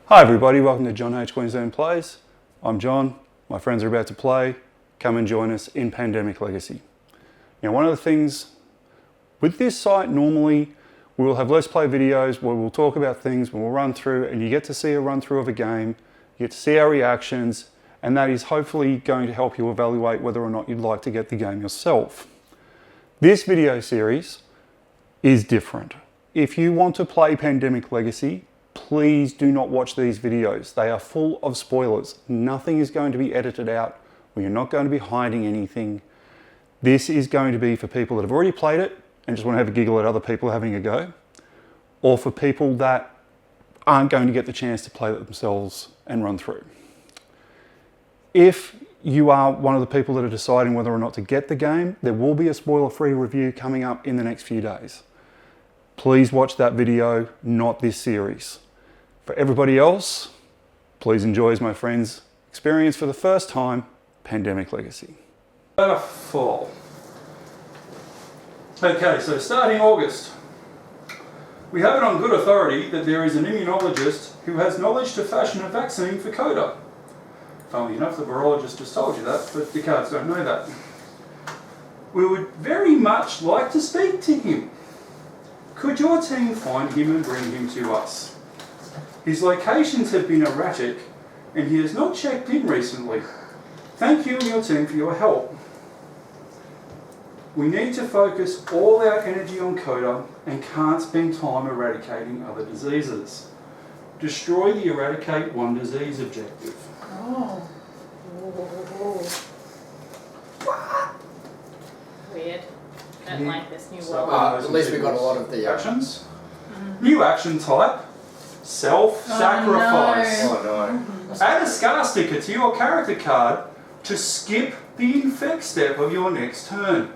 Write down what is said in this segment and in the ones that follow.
Hi everybody, welcome to JohnHQLDPlays. I'm John, my friends are about to play. Come and join us in Pandemic Legacy. Now one of the things with this site, normally we will have Let's Play videos where we'll talk about things, we'll run through, and you get to see a run through of a game, you get to see our reactions, and that is hopefully going to help you evaluate whether or not you'd like to get the game yourself. This video series is different. If you want to play Pandemic Legacy, please do not watch these videos. They are full of spoilers. Nothing is going to be edited out. We are not going to be hiding anything. This is going to be for people that have already played it and just want to have a giggle at other people having a go, or for people that aren't going to get the chance to play it themselves and run through. If you are one of the people that are deciding whether or not to get the game, there will be a spoiler-free review coming up in the next few days. Please watch that video, not this series. For everybody else, please enjoy, as my friends experience for the first time, Pandemic Legacy. Fall. Okay, so starting August, we have it on good authority that there is an immunologist who has knowledge to fashion a vaccine for Coda. Funnily enough, the virologist just told you that, but the cards don't know that. We would very much like to speak to him. Could your team find him and bring him to us? His locations have been erratic and he has not checked in recently. Thank you and your team for your help. We need to focus all our energy on Coda and can't spend time eradicating other diseases. Destroy the eradicate one disease objective. Oh. Weird. I don't like this new world. At least we got a lot of the actions. New action type, self-sacrifice. Oh no. Add a scar sticker to your character card to skip the infect step of your next turn.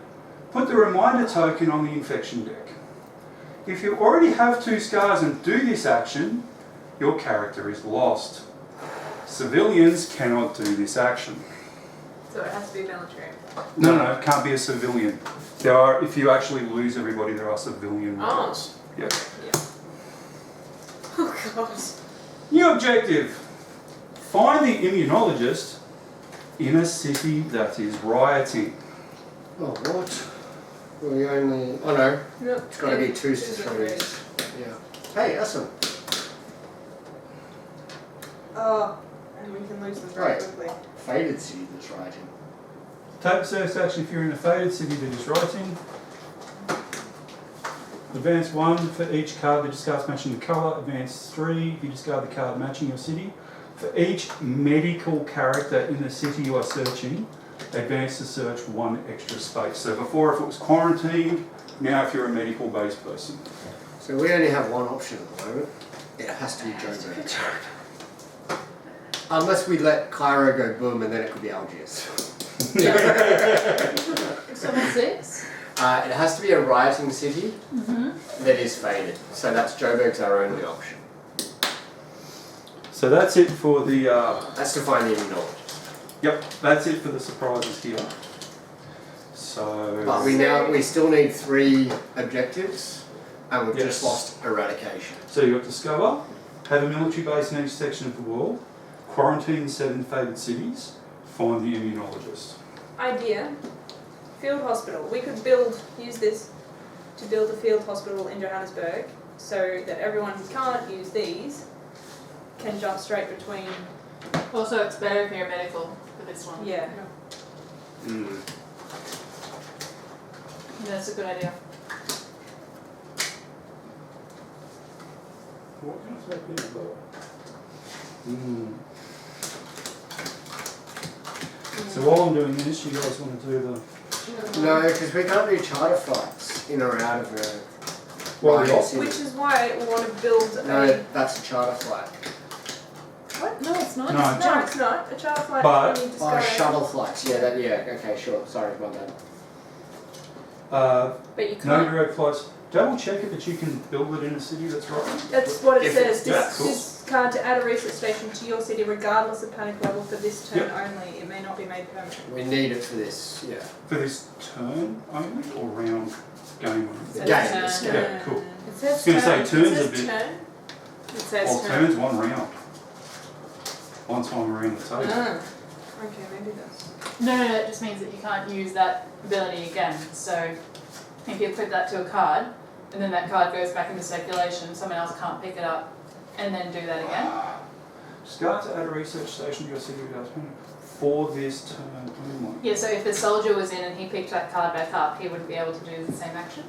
Put the reminder token on the infection deck. If you already have 2 scars and do this action, your character is lost. Civilians cannot do this action. So it has to be military. No, it can't be a civilian. There are, if you actually lose everybody, there are civilian roles. Yeah. Oh god. New objective. Find the immunologist in a city that is rioting. Oh, what? We only... Oh no. Yep. It's got to be 2 to 3. Yeah. Hey, awesome. Oh, and we can lose them very quickly. Faded city that's writing. Take the first action if you're in a faded city that is writing. Advance 1 for each card that discards matching the colour. Advance 3 if you discard the card matching your city. For each medical character in the city you are searching, advance to search 1 extra space. So before, if it was quarantined, now if you're a medical based person. So we only have one option at the moment. It has to be JoJo. Unless we let Cairo go boom and then it could be Algiers. So what's this? It has to be a rioting city that is faded. So that's Joburg's our only option. So that's it for the... That's to find the immunologist. Yep, that's it for the surprises here. So... But we still need 3 objectives and we've just lost eradication. So you've got discover, have a military base in each section of the world, quarantine 7 faded cities, find the immunologist. Idea. Field hospital. We could use this to build a field hospital in Johannesburg so that everyone who can't use these can jump straight between. Also, it's better if you're medical for this one. Yeah. That's a good idea. What can I take in about? So while I'm doing this, you guys want to do the... No, because we can't do charter flights in or out of a... Which is why we want to build No, that's a charter flight. What? No, it's not. No. No, it's not. A charter flight. But- You need to Oh, go shuttle flights. Yeah, okay, sure. Sorry about that. But you No can't. direct flights. Double check it that you can build it in a city that's right. That's what it If says. it's- cool. Discard to add a research station to your city regardless of panic level for this turn Yep. only. It may not be made permanent. We need it for this, yeah. For this turn only or round game only? So Yeah, it's yeah, Yeah, cool. It I was says going to say turn. turns It a says bit. turn. It says Well, turn. turns 1 round. one time around the table. Ah. Okay, maybe that's. No, it just means that you can't use that ability again. So if you put that to a card, and then that card goes back into circulation, someone else can't pick it up and then do that again. Start to add a research station to your city for this turn only. Yeah, so if the soldier was in and he picked that card back up, he wouldn't be able to do the same action.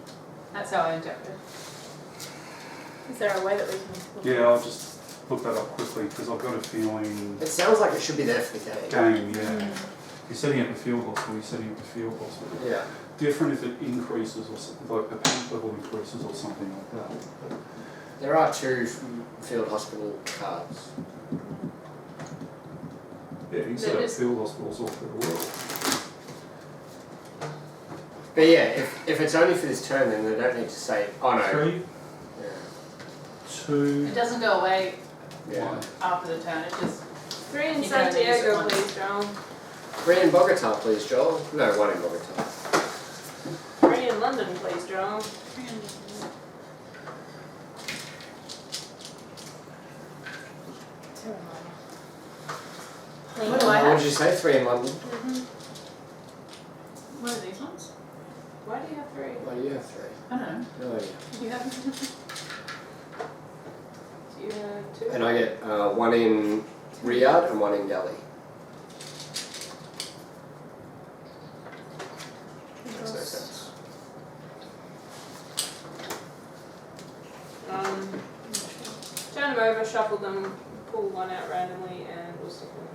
That's how I interpret it. Is there a way that we can? Yeah, I'll just look that up quickly because I've got a feeling. It sounds like it should be there for the game. Game, yeah. You're setting up the field hospital, you're setting up the field hospital. Yeah. Different if it increases or something, like the panic level increases or something like that. There are 2 field hospital cards. Yeah, you can set up field hospitals all through the world. But yeah, if it's only for this turn, then they don't need to say, oh no. 3, Yeah. 2, It doesn't go away Yeah. after the turn, it just 3 in You can only use it Santiago, once. please, Joel. 3 in Bogota, please, Joel. No, 1 in Bogota. 3 in London, please, Joel. What do I What have? did you say? 3 in London? What are these ones? Why do you have 3? Why do you have 3? I don't know. No idea. Do you have Do you have 2? And I get 1 in Riyadh and 1 in Delhi. Makes no sense. Turn them over, shuffle them, pull one out randomly, and we'll stick them in the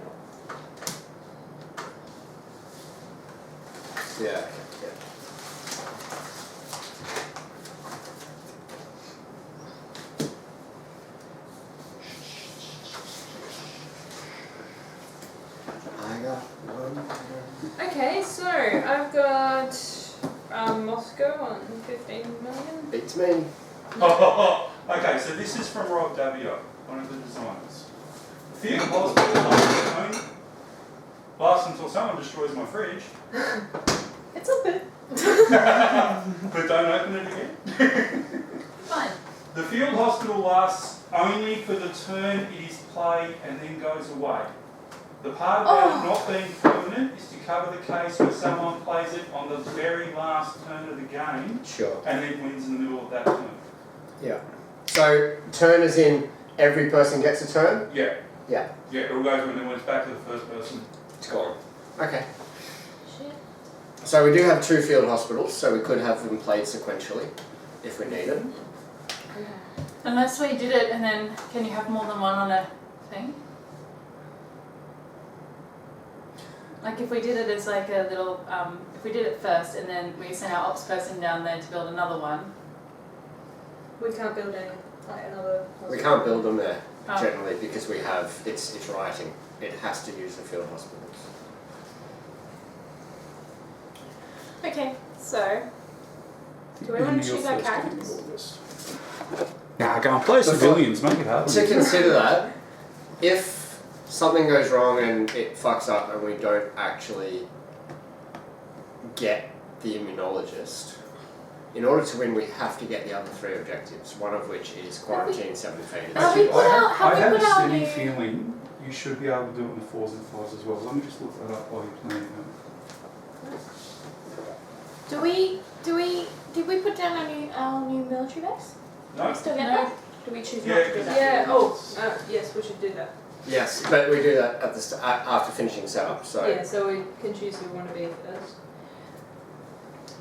middle. Yeah, okay, yeah. I got 1. Okay, so I've got Moscow on 15 million. Beats me. Okay, so this is from Rob Davio, one of the designers. Field hospital lasts until someone destroys my fridge, It's open. but don't open it again. Fine. The field hospital lasts only for the turn it is played and then goes away. The part about it not being permanent is to cover the case where someone plays it on the very last turn of the game Sure. and then wins in the middle of that turn. Yeah. So, turn as in every person gets a turn? Yeah. Yeah. Yeah, it all goes when it's back to the first person. It's gone. Okay. Shit. So we do have 2 field hospitals, so we could have them played sequentially if we need it. Unless we did it and then, can you have more than one on a thing? Like if we did it as like a little, if we did it first and then we sent our ops person down there to build another one. We can't build any, like another. We can't build them there Oh. generally because we have it's writing. It has to use the field hospitals. Okay, so do we want to choose our characters? Nah, go and play civilians, make it happen. To consider that, if something goes wrong and it fucks up and we don't actually get the immunologist, in order to win we have to get the other 3 objectives, one of which is quarantine 7 faded. Have we put out- I have we have a put out steady new- feeling you should be able to do it in the 4s and 5s as well. Let me just look that up while you're playing them. Did we put down our new military base? No? We still get No. that? Do we choose Yeah, not to do that? Yeah, yes, we should do that. Yes, but we do that at the after finishing setup. So Yeah, so we can choose who we want to be first.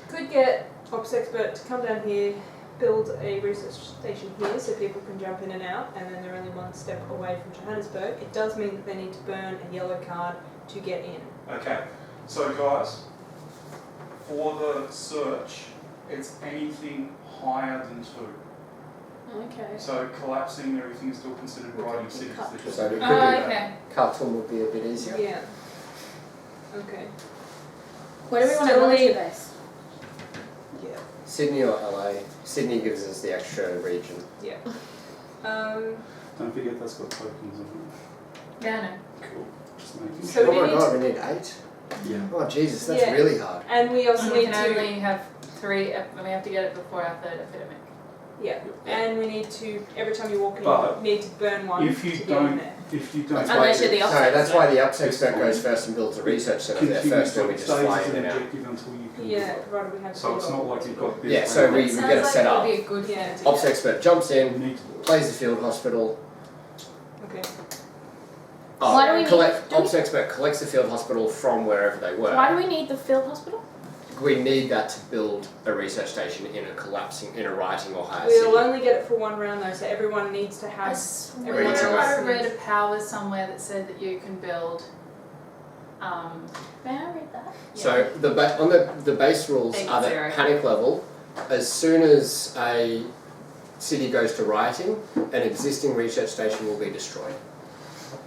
Could get Ops Expert to come down here, build a research station here so people can jump in and out, and then they're only one step away from Johannesburg. It does mean that they need to burn a yellow card to get in. Okay, so guys, for the search, it's anything higher than 2. Okay. So collapsing everything is still considered writing cities. cut. They're just- So we could do Oh, that. okay. Khartoum would be a bit easier. Yeah. Okay. Where do we want our Still military need- base? Yeah. Sydney or LA. Sydney gives us the extra region. Yeah. Don't forget that's got tokens on it. Yeah, I know. Cool. Just making So oh we my need god, we need 8? Yeah. Oh Jesus, that's Yeah. really hard. and we also And we need can to. only have 3, and we have to get it before our 3rd epidemic. Yeah. And we need to, every time you walk in, But you need to burn one if you to get in don't there. if you don't Unless you're the ops Sorry, that's why expert. the ops expert goes first and builds a research centre there continue first, and we to just stay fly as in an and out. objective until you can Yeah, do it. provided we have. So it's not like you've got this. Yeah, so we It get it sounds set like up. it would be a good Yeah. thing to Ops get. expert jumps You in, need to do it. plays the field hospital. Okay. Why do we need- do we- Ops expert collects the field hospital from wherever they were. Why do we need the field hospital? We need that to build a research station in a writing or higher We'll city. only get it for one round though, so everyone needs to I have. swear Ready to I go. read a power somewhere that said that you can build. May I read that? So the base rules are that 8-0. panic level, as soon as a city goes to rioting, an existing research station will be destroyed.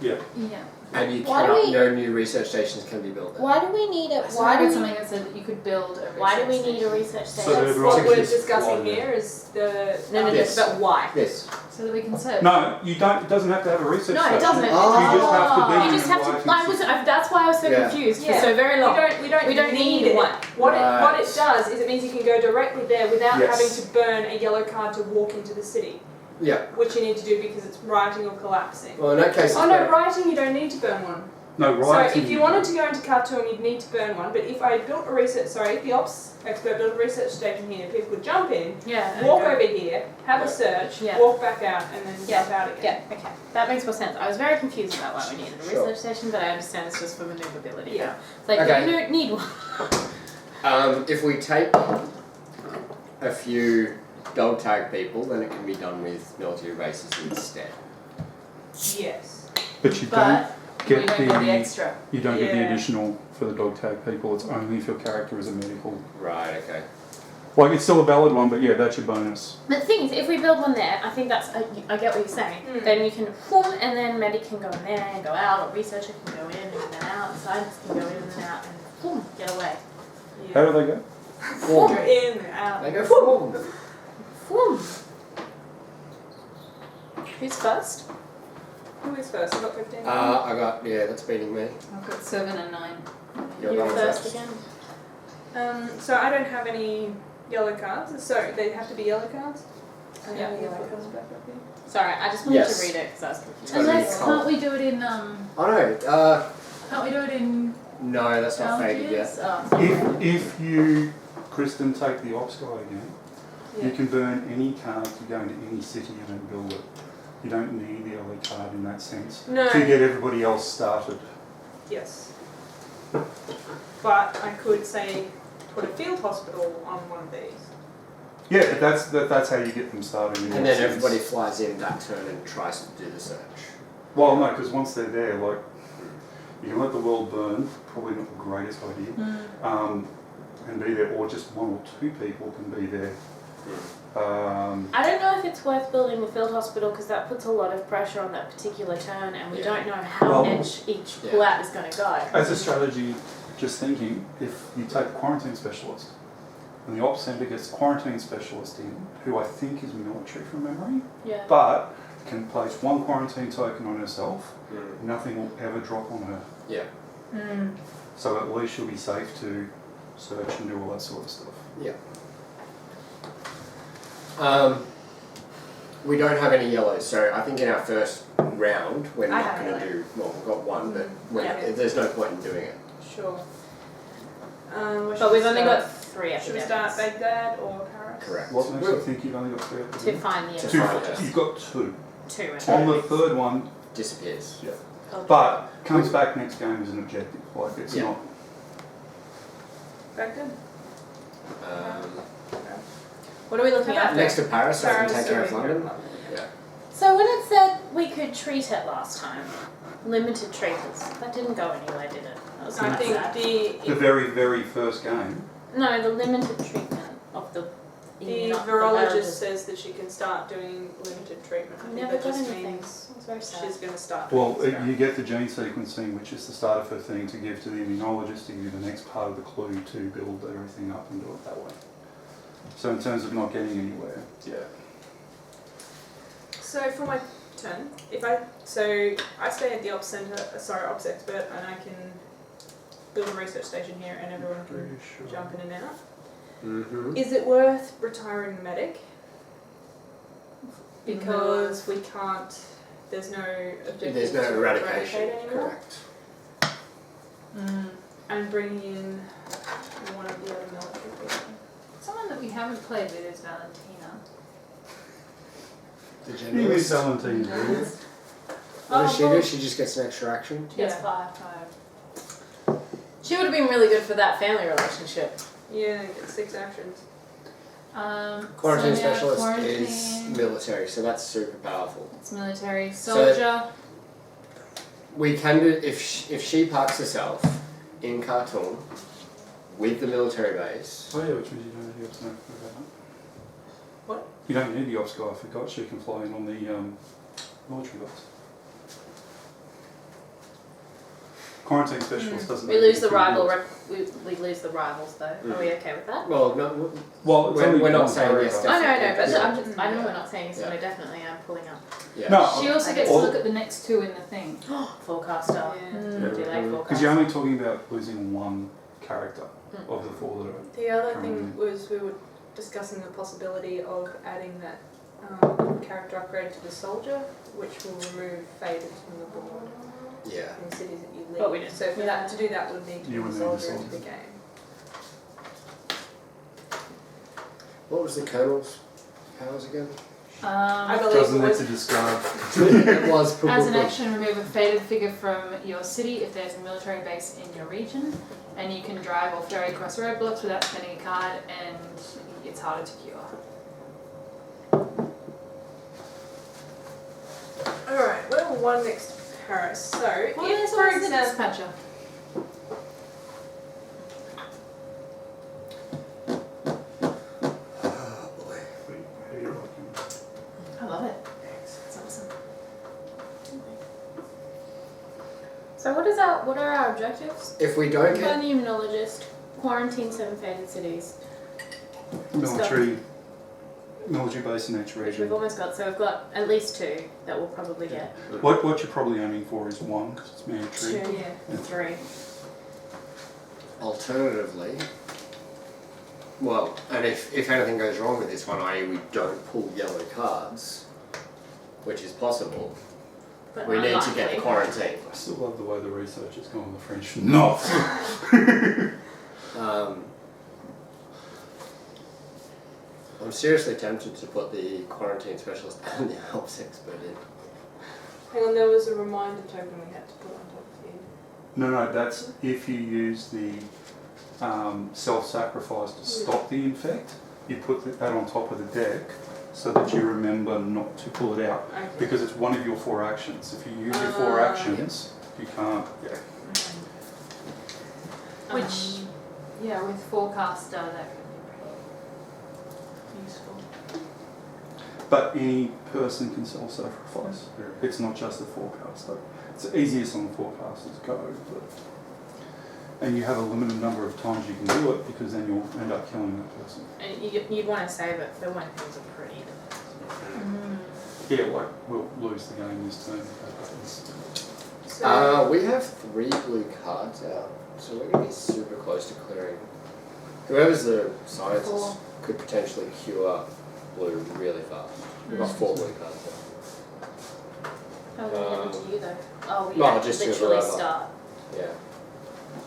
Yeah. Yeah. And you Why do cannot, we- no new research stations can be built there. Why do we need it? I Why do read we? something that said that you could build a Why do we research need a station. research So station? That's that what we're just discussing fly here is the. No, Yes. But why? Yes. So that we can search. No, you don't. It doesn't have to have a research No, station. it doesn't. It Oh. You just have to be. You just have to. That's why I was so Yeah. confused Yeah. for so very long. We don't We don't need need it. one. What Right. it does is it means you can go directly there without Yes. having to burn a yellow card to walk into the city, Yeah. which you need to do because it's rioting or collapsing. Well, in that case, it's Oh no, better. rioting you don't need to burn one. No, right. So if you wanted to go into Khartoum, you'd need to burn one. But if I built a research, if the ops expert built a research station here, people could jump in, Yeah. walk okay. over here, have a search, Yeah. walk back out, and then Yeah. jump out again. Yeah. Okay. That makes more sense. I was very confused about why we needed a Sure. research station, but I understand it's just for maneuverability Yeah. now. It's like Okay. you don't need one. If we take a few dog tag people, then it can be done with military bases instead. Yes. But you But don't we get don't get the extra. You don't get the Yeah. additional for the dog tag people. It's only if your character is a medical. Right. Okay. Like it's still a valid one, but yeah, that's your bonus. But the thing is, if we build one there, I think that's. I get what you're saying. Mm. Then you can boom, and then medic can go in there and go out, or researcher can go in and then out, and scientists can go in and then out, and boom, get away. How Yeah. do they go? Form. Go in, out. They go form. Boom. Who's first? Who is first? I got 15. I got that's beating me. I've got 7 and 9. You're You're going first first. again. So I don't have any yellow cards. So they have to be yellow cards. I Yeah, have yellow yellow cards. cards back up here. Sorry, I just wanted Yes. to read it because I was confused. gotta be Unless, colour. can't we do it in, Oh no. can't we do it in No, that's not faded yet. challenges? Oh. If you, Kristen, take the ops guy again, you Yeah. can burn any card to go into any city and then build it. You don't need the LE card in that sense No. to get everybody else started. Yes. But I could say put a field hospital on one of these. Yeah, but that's how you get them started. In And that then sense. everybody flies in that turn and tries to do the search. Well, no, because once they're there, like you can let the world burn. Probably not the greatest idea. And be there, or just one or two people can be there. I don't know if it's worth building the field hospital because that puts a lot of pressure on that particular turn, and we Yeah. don't know how Well, each pull-out is going to go. As a strategy, just thinking, if you take a quarantine specialist and the ops centre gets a quarantine specialist in, who I think is military from memory, Yeah. but can place one quarantine token on herself, Mm. nothing will ever drop on her. Yeah. So at least she'll be safe to search and do all that sort of stuff. Yeah. We don't have any yellows, so I think in our first round we're I not have going to yellow. do. Well, we've got one, but Yeah. there's no point in doing it. Sure. But we've only got 3 Should we epidemics start Baghdad or Paris? Correct. What makes you think you've only got three to epidemics? find the To Two. find it. You've got two. 2 On the epidemics. third one, Disappears. yeah. But comes back next game as an objective. Like it's Yeah. not. Baghdad? What are we looking at? Next to Paris, so I can Paris take care of or London. Yeah. So when it said we could treat it last time, limited treaters, that didn't go anywhere, did it? That was I kinda think sad. The very, very first game. No, the limited treatment of the. the not virologist says that she can start doing limited treatment. I I think never that got just anything. means It's very sad. she's going to start. Well, doing this you get the gene sequencing, which is the start of her thing, to give to the immunologist to give you the next part of the clue to build everything up and do it that way. So in terms of not getting anywhere, yeah. So for my turn, I stay at the ops ops expert, and I can build a research station here, and everyone can Pretty sure. jump in and out. Mm-hmm. Is it worth retiring the medic? Because we can't there's no objective There's no to eradication. eradicate anymore. Correct. And bringing in one of the other military people. Someone that we haven't played with is Valentina. The You miss generalist. Valentine, do you? What does she well, do? She just gets an extra action. She gets Yeah. 5. She would have been really good for that family relationship. Yeah, you get 6 actions. Quarantine so yeah, specialist quarantine, is military, so that's super powerful. It's military. So- Soldier. We can do if she parks herself in Khartoum with the military base. Oh yeah, which means you don't need the ops guy. Forgot that. What? You don't need the ops guy. I forgot she can fly in on the military bus. Quarantine specialist doesn't. We need lose to the be rival. built. We lose the rivals though. Are we okay with that? Well, no, Well, it's only we're not one saying paragraph. yes. I know, definitely. but Yeah. I'm just. I know we're not saying this, so I definitely am pulling up. Yeah. No, She also gets all- to look at the next 2 in the thing. Forecaster. Yeah. Do they because forecast? you're only talking about losing one character of the 4 that are. The other Currently. thing was we were discussing the possibility of adding that character upgrade to the soldier, which will remove faded from the board Yeah. in cities that you live. But we didn't. So for that to do that would need to You bring would the need the soldier into soldier. the game. What was the colonel's powers again? I believe Doesn't it need was to describe. It was As an action, remove a faded figure from your city if there's a military base in your region, and you can drive or ferry across roadblocks without spending a card, and it's harder to cure. Alright, we're one next to Paris. So Well, if there's for always the example dispatcher. Oh boy. I love it. It's awesome. So what are our objectives? If we don't Find get the immunologist. Quarantine 7 faded cities. military base in each Which we've region. almost got. So we've got at least 2 that we'll probably get. What you're probably aiming for is 1 because it's 2 mandatory. yeah. and 3. alternatively, well, and if anything goes wrong with this one, i.e. we don't pull yellow cards, which is possible, But we need to get the unlikely. quarantine. I still love the way the research has gone on the French. No. I'm seriously tempted to put the quarantine specialist and the helps expert in. Hang on, there was a reminder token we had to put on top of here. No, that's if you use the self-sacrifice to stop the infect. You put that on top of the deck so that you remember not to pull it out Okay. because it's one of your 4 actions. If you use your 4 actions, you can't. Yeah. Which, yeah, with forecaster, that could be pretty useful. But any person can self-sacrifice. It's not just a forecaster. It's the easiest on the forecasters go, and you have a limited number of times you can do it because then you'll end up killing that person. And you'd want to save it for when things are pretty. Yeah, like we'll lose the game this turn. if that happens. So We have 3 blue cards out, so we're going to be super close to clearing. Whoever's the scientist 4. could potentially cure blue really fast. We've got 4 blue cards out. How are we going to you though? Oh, we Well, have to just do literally whatever. start. Yeah.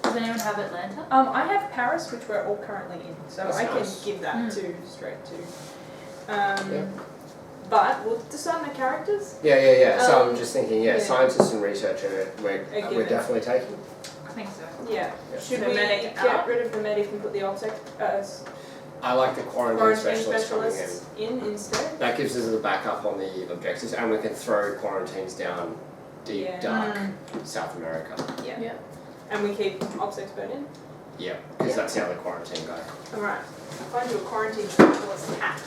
Does anyone have Atlanta? I have Paris, which we're all currently in, so That's I nice. can give that Mm. to straight to. Yeah. But we'll decide the characters. Yeah. So I'm Um, just thinking, yeah. scientists and researcher, we're given. definitely taking. I think so. Yeah. Yeah. Should So we medic get out? rid of the medic and put the I like the quarantine quarantine specialist coming in. specialists in instead? That gives us the backup on the objectives, and we can throw quarantines down deep, Yeah. dark South America. Yeah. Yeah. And we keep ops expert in. Yeah, because Yeah. that's the other quarantine guy. Alright. Find you a quarantine specialist hat.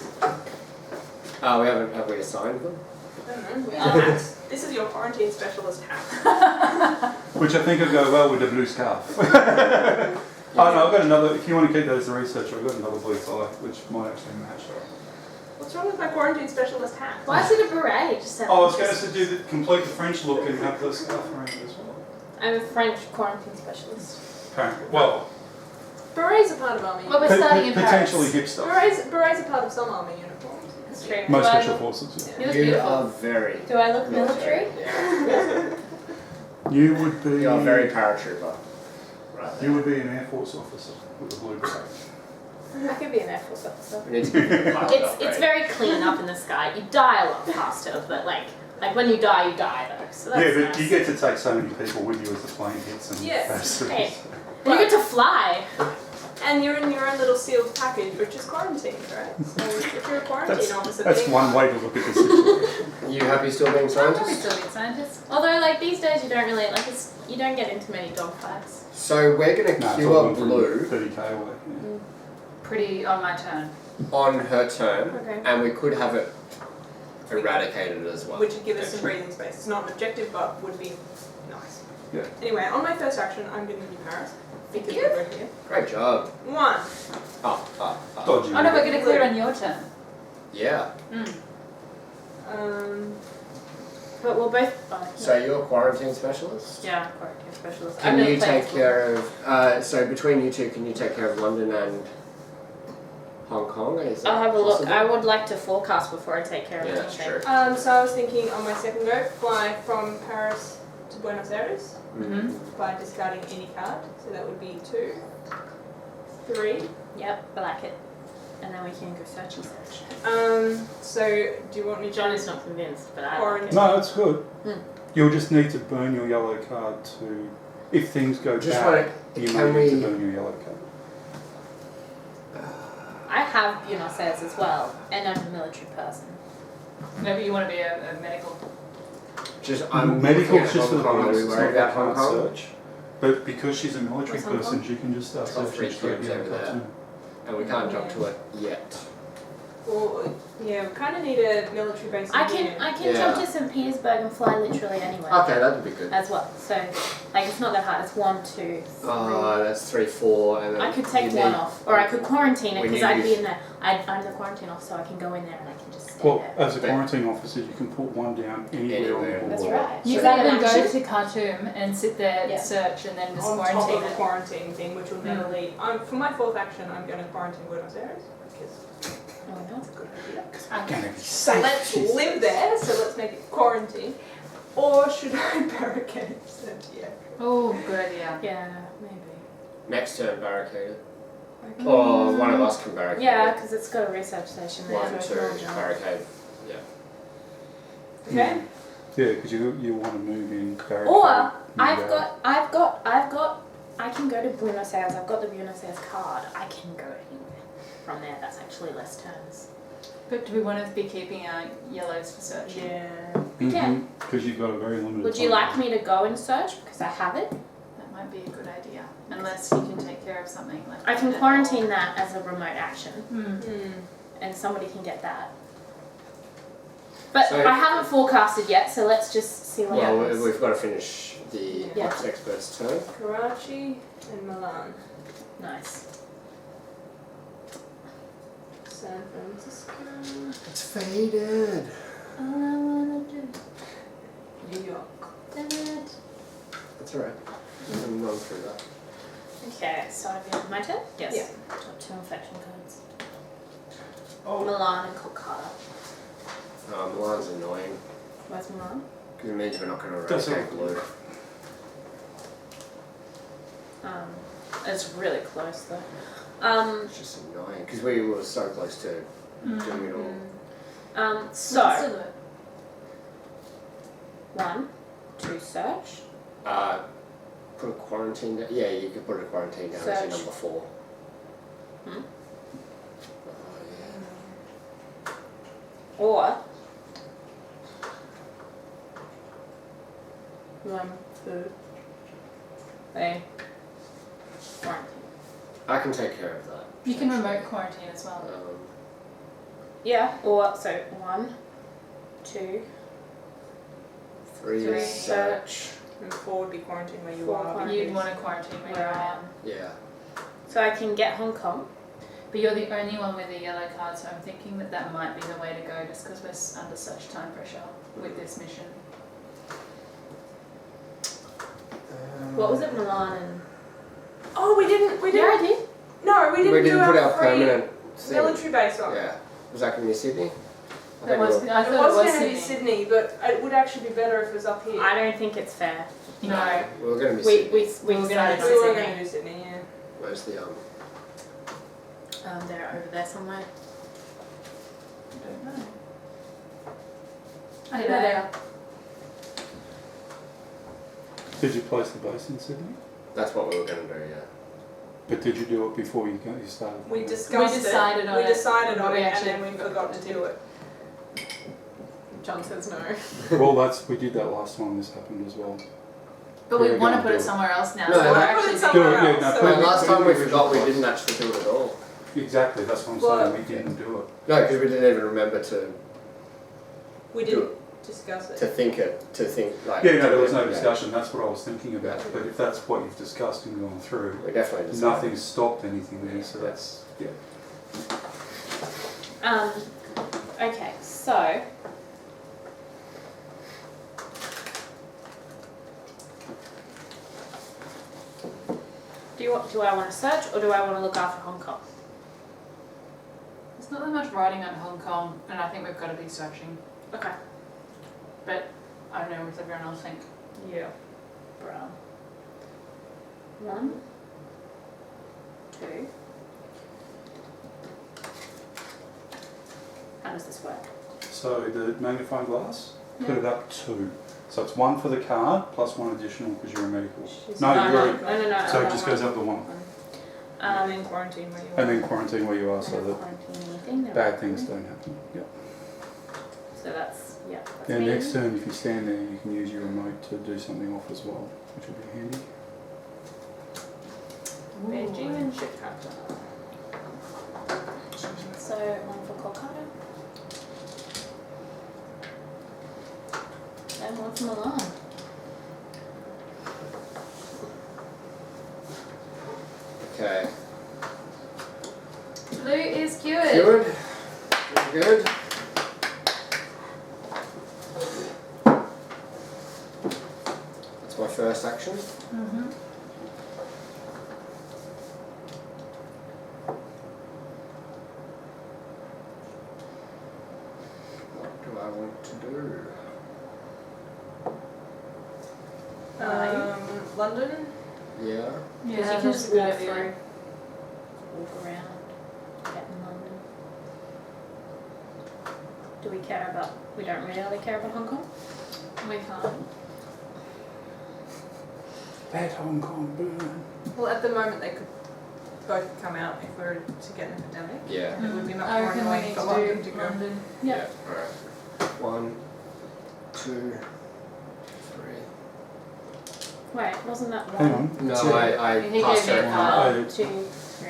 Have we assigned them? I don't know. Hat. This is your quarantine specialist hat. Which I think would go well with the blue scarf. Oh no, I've got another. If you want to keep that as a researcher, I've got another blue tie which might actually match. What's wrong with my quarantine specialist hat? Why is it a beret? Just Oh, I was going to do the complete the French look and have the scarf around it as well. I'm a French quarantine specialist. Apparently, well, Berets are part of army Well, we're starting in Paris. potentially hipster. Berets are part of some army uniforms. Okay. Most Do I special look- forces. You look You beautiful. are very Do I look military? Yeah. You would be. You are very paratrooper. Right there. You would be an Air Force officer with a blue beret. I could be an Air Force officer. We need to give you a pilot It's upgrade. very clean up in the sky. You die a lot faster, but like when you die though. So that's Yeah, but nice. you get to take so many people with you as the plane hits and Yes. goes through. Hey. And you get to fly. And you're in your own little sealed package, which is quarantined, right? So if you're a quarantine officer, That's being one way to look at the situation. You happy still being I'm probably scientist? still being scientist. Although like these days you don't really you don't get into many dogfights. So we're going to No, it's all cure gone from Blue 30k away. Yeah. Pretty on my turn. on her turn, Okay. and we could have it eradicated as well. which would give us some breathing space. It's not an objective, but would be nice. Yeah. Anyway, on my first action, I'm going to give you Paris. Thank Because you. we're here. Great job. 1. Dodgy. Oh no, we're gonna clear it on your turn. Yeah. But we'll both. Oh, So you're a quarantine specialist? yeah, quarantine specialist. I've Can never you played take before. care of, so between you two, can you take care of London and Hong Kong? Is that I'll have a look. possible? I would like to forecast before I take care of Yeah, that's anything. true. So I was thinking on my second go, fly from Paris to Buenos Aires Mhm. by discarding any card. So that would be 2, 3. Yep, I like it. And then we can go searchy search. So do you want me to? John is not convinced, but I like Quarantine. it. No, it's good. Hmm. You'll just need to burn your yellow card to. If things go Just bad, wanna- you can may need we- to burn your yellow card. I have Buenos Aires as well, and I'm a military person. Maybe you want to be a medical. I'm Medical's looking at just for the Hong Kong. Are bonus. we It's worried not about Hong a Kong? search. But because she's a military What's Hong person, Kong? she can just start Got searching 3 straight cubes down over the there. cartoon. And we can't jump to it yet. Well, yeah, we kind of need a military base. in I here. can Yeah. jump to St. Petersburg and fly literally anywhere Okay, that'd be good. as well. So like it's not that hard. It's 1, 2, 3. That's 3, 4, and then I could take you one need- off, or I could quarantine it we because need I'd be to- in there. I'm the quarantine officer, so I can go in there and I can just stay Well, there. as a quarantine officer, you can put one down anywhere on Anywhere. the board. That's right. You Is can that an even go action? to Khartoum and sit there, Yeah. search, and then just on top quarantine of the it. quarantine thing, which will never leave. For my 4th action, I'm going to quarantine Buenos Aires because Oh, no. that's a good idea. I'm gonna be So safe. let's She's- live there, so let's make it quarantine. Or should I barricade Santiago? Oh, good idea. Yeah, maybe. Next turn, barricade it. Or one of us can barricade Yeah, it. because it's got a research station there. 1, so 2, it's not barricade. Yeah. Okay. Yeah, because you want to move in. barricade, Or move I've out. got. I can go to Buenos Aires. I've got the Buenos Aires card. I can go anywhere from there. That's actually less turns. But do we want to be keeping our yellows for searching? Yeah. We can. Because you've got a very limited. Would you time. like me to go and search because I have it? That might be a good idea. Unless you can take care of something like I can that. quarantine that as a remote action, Hmm. and somebody can get that. But So- I haven't forecasted yet, so let's just see what Well, happens. we've got to finish the Yeah. Ops expert's turn. Karachi and Milan. Nice. San Francisco. It's faded. All I wanna do New York. is That's alright. I'm run through that. Okay, so I've got my turn? Yes. Yeah. Top 2 infection cards. Oh, Milan and Kolkata. Milan's annoying Where's Milan? because it means we're not going to Does eradicate it- Blue. It's really close though. It's just annoying because we were so close to doing it all. Let's So do it. 1, 2 search. Put a quarantine down. Yeah, you could put a quarantine down as your Search. number 4. Hmm? Oh, Or 1, 2, 3. Quarantine. I can take care of that. You can remote quarantine as well. Yeah, or so 1, 2, 3 Three. search. And 4 would be quarantine where you 4 are. quarantine. You'd want to quarantine where Where you're I at. am. Yeah. So I can get Hong Kong. But you're the only one with a yellow card, so I'm thinking that that might be the way to go just because we're under such time pressure with this mission. What was it, Milan and... Oh, we didn't. Yeah, I did. No, we didn't, We didn't do put our our free permanent thing. military base on. Yeah. Was that going to be Sydney? I It think was, we'll- I It thought was it was going to be Sydney, but it would actually be better if it was up here. I don't think it's fair. No. we were going to be We Sydney. we We were decided gonna we on were Sydney. going to do Sydney, yeah. Where's the They're over there somewhere. I don't know. I don't know they are. Did you place the base in Sydney? That's what we were going to do, yeah. But did you do it before you started? We discussed decided it. on we it, decided but on we it, actually and then we forgot to do it. John says no. Well, we did that last time this happened as well. But Yeah, we we're want to gonna put do it it. somewhere else now. No, so no, we're put it actually somewhere Do it, yeah, else. no, So put it- Last time we Put it in forgot we the didn't actually do it at all. Exactly, that's what I'm Well, saying. We didn't do it. No, because we didn't even remember to We do didn't discuss it. to think like. Yeah, no, there was to- no yeah. discussion. That's what I was thinking about. Yeah. But if that's what you've discussed and gone through, We definitely decided. nothing stopped anything there. So that's yeah. Okay, so do I want to search or do I want to look after Hong Kong? There's not that much writing on Hong Kong, and I think we've got to be searching. Okay. But I don't know, what does everyone else think? Yeah. Brown. 1, 2. How does this work? So the magnifying glass, put it up 2. So it's 1 for the card plus 1 additional because you're a medical. No, no, you're no, a- no, no. So it just goes up to 1. And then quarantine where you are. And then quarantine where you are so that quarantine anything. There bad we things go. don't happen. Yep. So that's that's Yeah, me. next turn if you stand there you can use your remote to do something off as well, which will be handy. Beijing and Chicago. So 1 for Kolkata. And 1 for Milan. Okay. Blue is cured. Good. Very good. That's my first action. Mm-hmm. What do I want to do? London. Yeah. Because you Yeah, can that's just a good walk idea. through. Walk around. Get in London. Do we care about, we don't really care about Hong Kong? We can't. That Hong Kong burn. Well, at the moment they could both come out if we were to get an epidemic. Yeah. It would be much I more reckon we annoying need for to London do to go. London. Yeah. Alright. 1, 2, 3. Wait, wasn't that Hang 1, on. No, Two. I He gave passed me a her. card. 2, 3?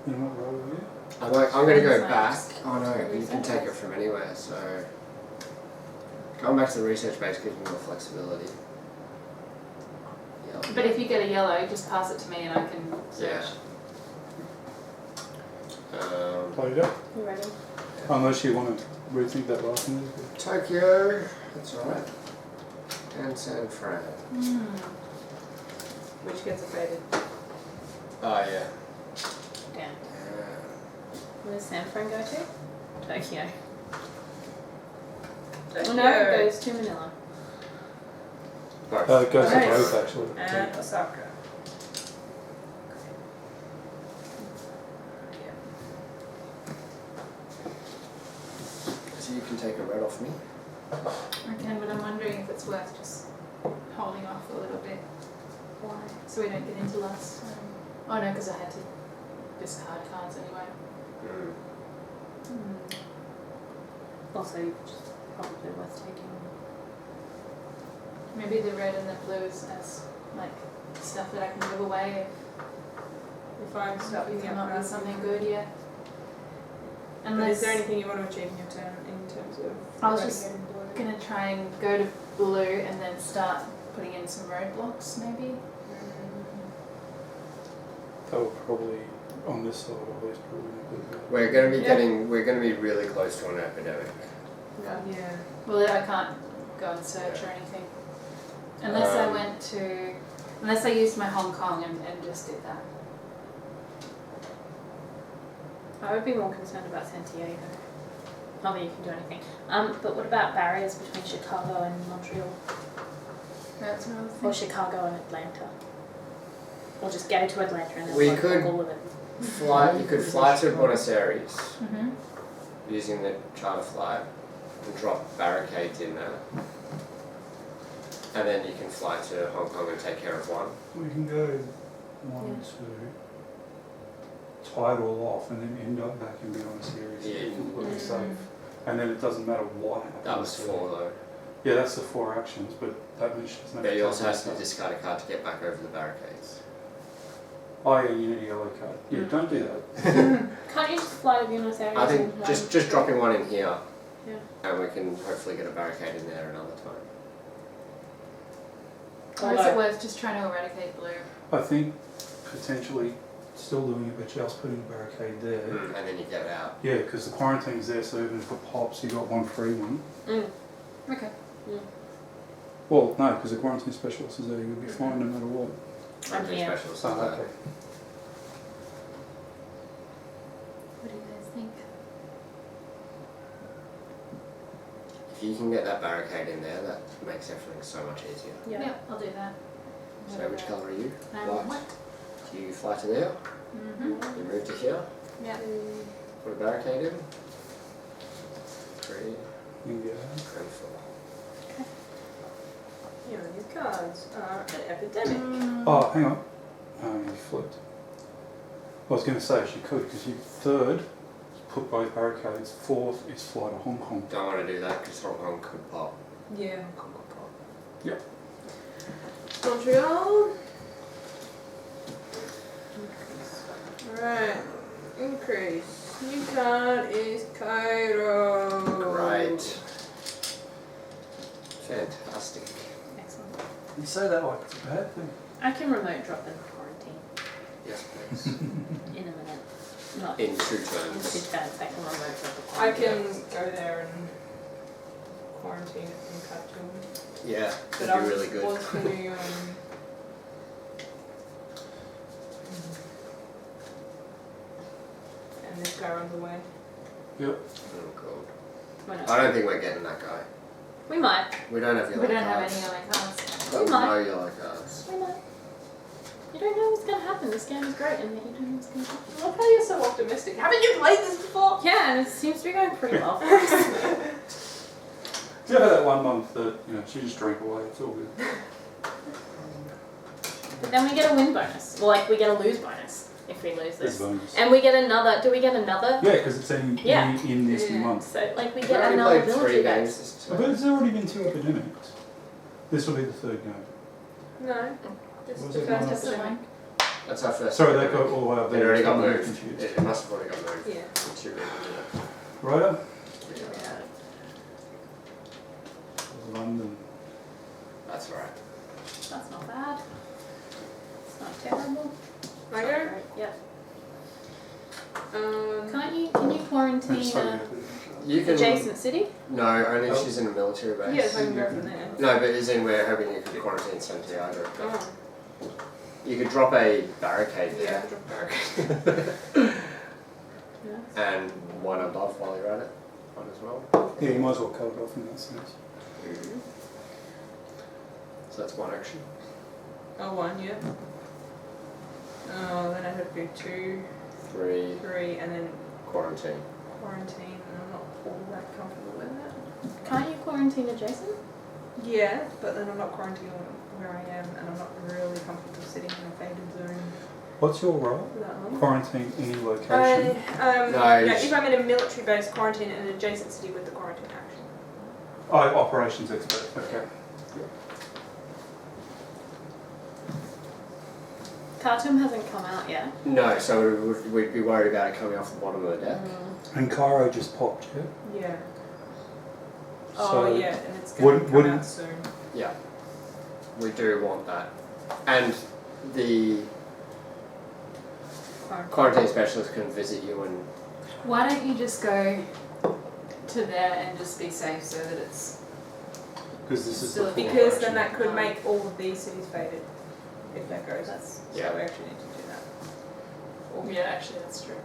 You know what roll are you? I'm going to go Nice. back. Oh no, you can Research take it base. from anywhere, so. Going back to the research base gives me more flexibility. Yep. But if you get a yellow, just pass it to me and I can search. Play it up. You ready? Unless you want to rethink that last one. Tokyo, that's alright. And San Fran. Which gets faded. Oh yeah. Down. Where does San Fran go to? Tokyo. Oh no, it goes to Manila. Both. It goes to Nice. both actually. And Osaka. So you can take a red off me. I can, but I'm wondering if it's worth just holding off a little bit. Why? So we don't get into last time. Oh no, because I had to discard cards anyway. Also, just probably worth taking. Maybe the red and the blues as like stuff that I can give away If I'm if stuck you in come the up with something good, yeah. But Unless is there anything you want to achieve in your turn in terms of? I was red just and blue? gonna try and go to blue and then start putting in some roadblocks maybe. That will probably, on this side at least, probably not be bad. We're going to be Yeah. we're going to be really close to an epidemic. Yeah. Well, I can't go and search or anything. Unless I went to, unless I used my Hong Kong and just did that. I would be more concerned about Santiago. not that you can do anything. But what about barriers between Chicago and Montreal? That's another thing. Or Chicago and Atlanta? Or just go to Atlanta and then We block could- all of it? You could fly to Buenos Aires Mm-hmm. using the charter flight and drop barricades in there. And then you can fly to Hong Kong and take care of one. We can go 1, 2, tie it all off, and then end up back in Buenos Aires. Yeah. Completely safe. And then it doesn't matter what happens. That was 4 though. Yeah, that's the 4 actions, but that means doesn't have But to you also take have to that. discard a card to get back over the barricades. Oh yeah, you need a yellow card. Yeah, don't do that. Can't you just fly to Buenos Aires? I think and just dropping one in here, Yeah. and we can hopefully get a barricade in there another time. Or is it worth just trying to eradicate blue? I think potentially still doing it, but just putting a barricade there. And then you get out. Yeah, because the quarantine's there, so even if it pops, you got one free one. Okay. Well, no, because the quarantine specialist is there, you'll be fine no matter what. Something here. special. Oh, okay. What do you guys think? If you can get that barricade in there, that makes everything so much easier. Yeah. I'll do that. So which colour are you? I'm White. white. Do you fly to there? Mm-hmm. You move to here, Yeah. put a barricade in. 3 You can go. and 4. Here are your cards. An epidemic. Oh, hang on. Oh, you flipped. I was going to say she could, because you third, put both barricades. 4th is fly to Hong Kong. Don't want to do that because Hong Kong could pop. Yeah, Hong Kong could pop. Yep. Montreal. Alright. Increase. New card is Cairo. Great. Fantastic. Excellent. You say that like it's a bad thing. I can remote drop them quarantine Yes, please. in a minute. Not In 2 in turns. 2 turns. I can remote drop the I quarantine. can go there and quarantine it from Khartoum. Yeah, But that'd I be really good. was going to and this guy runs away. Yep. Oh, God. Why not? I don't think we're getting that guy. We might. We don't have yellow We don't have cards. any yellow cards. But We might. no yellow cards. We might. You don't know what's going to happen. This game is great and you don't know what's going to happen. I love how you're so optimistic. Haven't you played this before? Yeah, and it seems to be going pretty well for us. Do you have that 1 month that, she just drank away, it's all good. But then we get a win bonus. Well, like, we get a lose bonus if we lose It's this. bonus. And we get another. Do we get another? Yeah, because it's in this Yeah. month. So, like, we We've get only another played 3 military games base. this But time. there's already been 2 epidemics. This will be the 3rd game. No. Just Was the it first not? episode. That's our first. Sorry, that epidemic. got all out It there. already got I'm moved. confused. It must have already got moved. Yeah. It's too big. Righto? Yeah. London. That's right. That's not bad. It's not terrible. I go? Right, yep. Can you There's quarantine so many a epidemics. You can. adjacent city? No, only if she's in a military base. Yeah, so I can go from there. No, but as in we're hoping you could quarantine Santiago. Oh. You could drop a barricade Yeah, there drop barricade. Yeah. and one above while you're at it. One as well. Yeah, you might as well cut it off in that sense. So that's 1 action. Oh, 1, yeah. Oh, then I have to do 2, 3 3, and then quarantine. quarantine, and I'm not all that comfortable with that. Can't you quarantine adjacent? Yeah, but then I'm not quarantining where I am, and I'm not really comfortable sitting in a faded zone What's your role? for that long. Quarantine any location. If I'm in a military base, quarantine an adjacent city with the quarantine action. Oh, operations expert. Okay. Khartoum hasn't come out yet. No, so we'd be worried about it coming off the bottom of the deck. And Cairo just popped, yeah? Yeah. So Oh yeah, and it's going to come wouldn't- out soon. Yeah, we do want that. And the quarantine specialist can visit you and Why don't you just go to there and just be safe so that it's Because this is Still the a full Because operation. then that could make all of these cities faded. If that goes. That's Yeah. So we actually need to do that. yeah, actually that's true.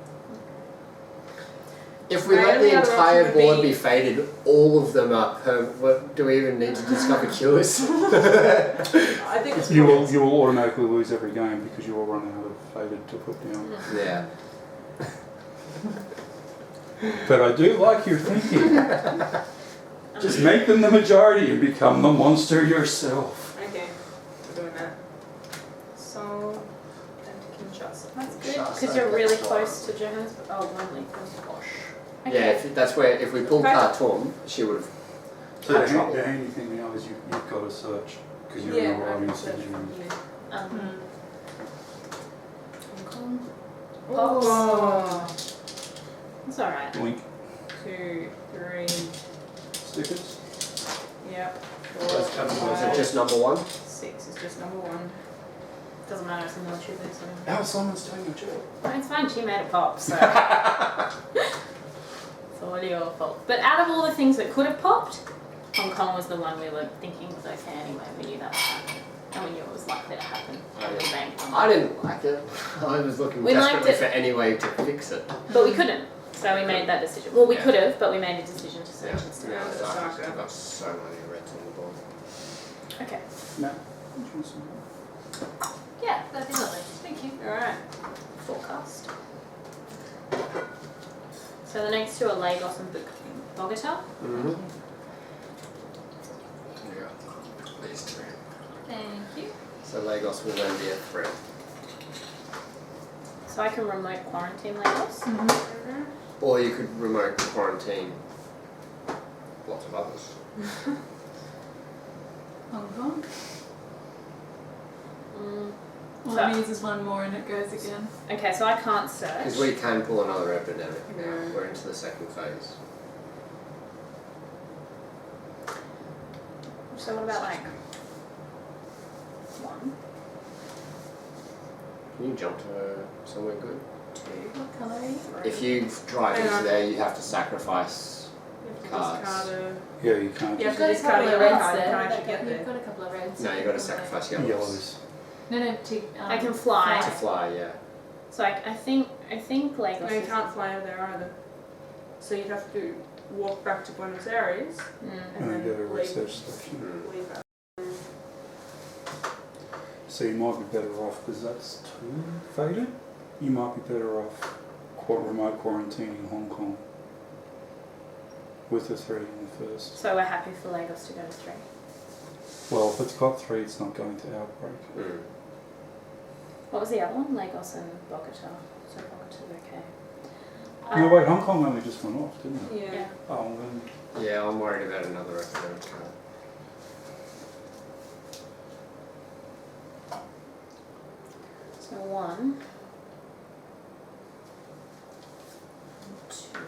If we My let only the other entire option would board be- be faded, all of them are what, do we even need to discover cures? I think it's You will automatically lose every game because you will run out of faded to put down. Yeah. But I do like your thinking. Just make them the majority and become the monster yourself. Okay, we're doing that. So, and Kinshasa. That's good. Shasta Because you're really gets close to Johannesburg. Oh, Lonely. Gosh. Yeah, Okay. that's where, if we pulled Khartoum, she would have So had trouble. the handy thing now is you've got to search because you're Yeah, in a I writing can search city. from here. Hong Kong. Oh. It's alright. Link 2, 3, stickers. yep. Was 4, it 5, just number one? 6 is just number 1. Doesn't matter, it's a military base. So. How someone's doing your job. No, it's fine, she made it pop, so. It's all your fault. But out of all the things that could have popped, Hong Kong was the one we were thinking was okay anyway. We knew that was happening. And we knew it was likely to happen. And we banked on I that. didn't like it. I was looking We liked desperately it. for any way to fix it. But we couldn't. So we made that decision. Well, we Yeah. could have, but we made a decision to search Yeah, instead. yeah, that's dark. I've got so many reds on the board. Okay. No. Yeah, that'd be lovely. Thank you. Alright. Forecast. So the next two are Lagos and Bogota. Mm-hmm. Yeah, these two. Thank you. So Lagos will then be a threat. So I can remote quarantine Lagos. Or you could remote quarantine lots of others. Hong Kong. All So- it needs is one more and it goes again. Okay, so I can't search. Because we can pull another epidemic now. Yeah. We're into the second phase. So what about like one, Can you jump to somewhere good? 2, What colour are you? 3. If you drive Hang into on. there, you have to sacrifice. You Cards. have to discard a... Yeah, you can't. You You've have got to a discard couple a of yellow reds card, you there. can't actually get You've there. got a couple of reds. No, you've got to sacrifice yellows. Yellows. No, I can fly. To fly, yeah. So I think Lagos No, you is. can't fly out there either. So you'd have to walk back to Buenos Aires Mm. and And then get a leave, research station. Mm. leave out. So you might be better off because that's 2 faded. You might be better off remote quarantining Hong Kong with the 3 in the first. So we're happy for Lagos to go to 3. Well, if it's got 3, it's not going to outbreak. Mm. What was the other one? Lagos and Bogota. So Bogota's okay. No, wait, Hong Kong only just went off, didn't it? Yeah. Yeah. Oh, then Yeah, I'm worried about another epidemic card. So 1, 2.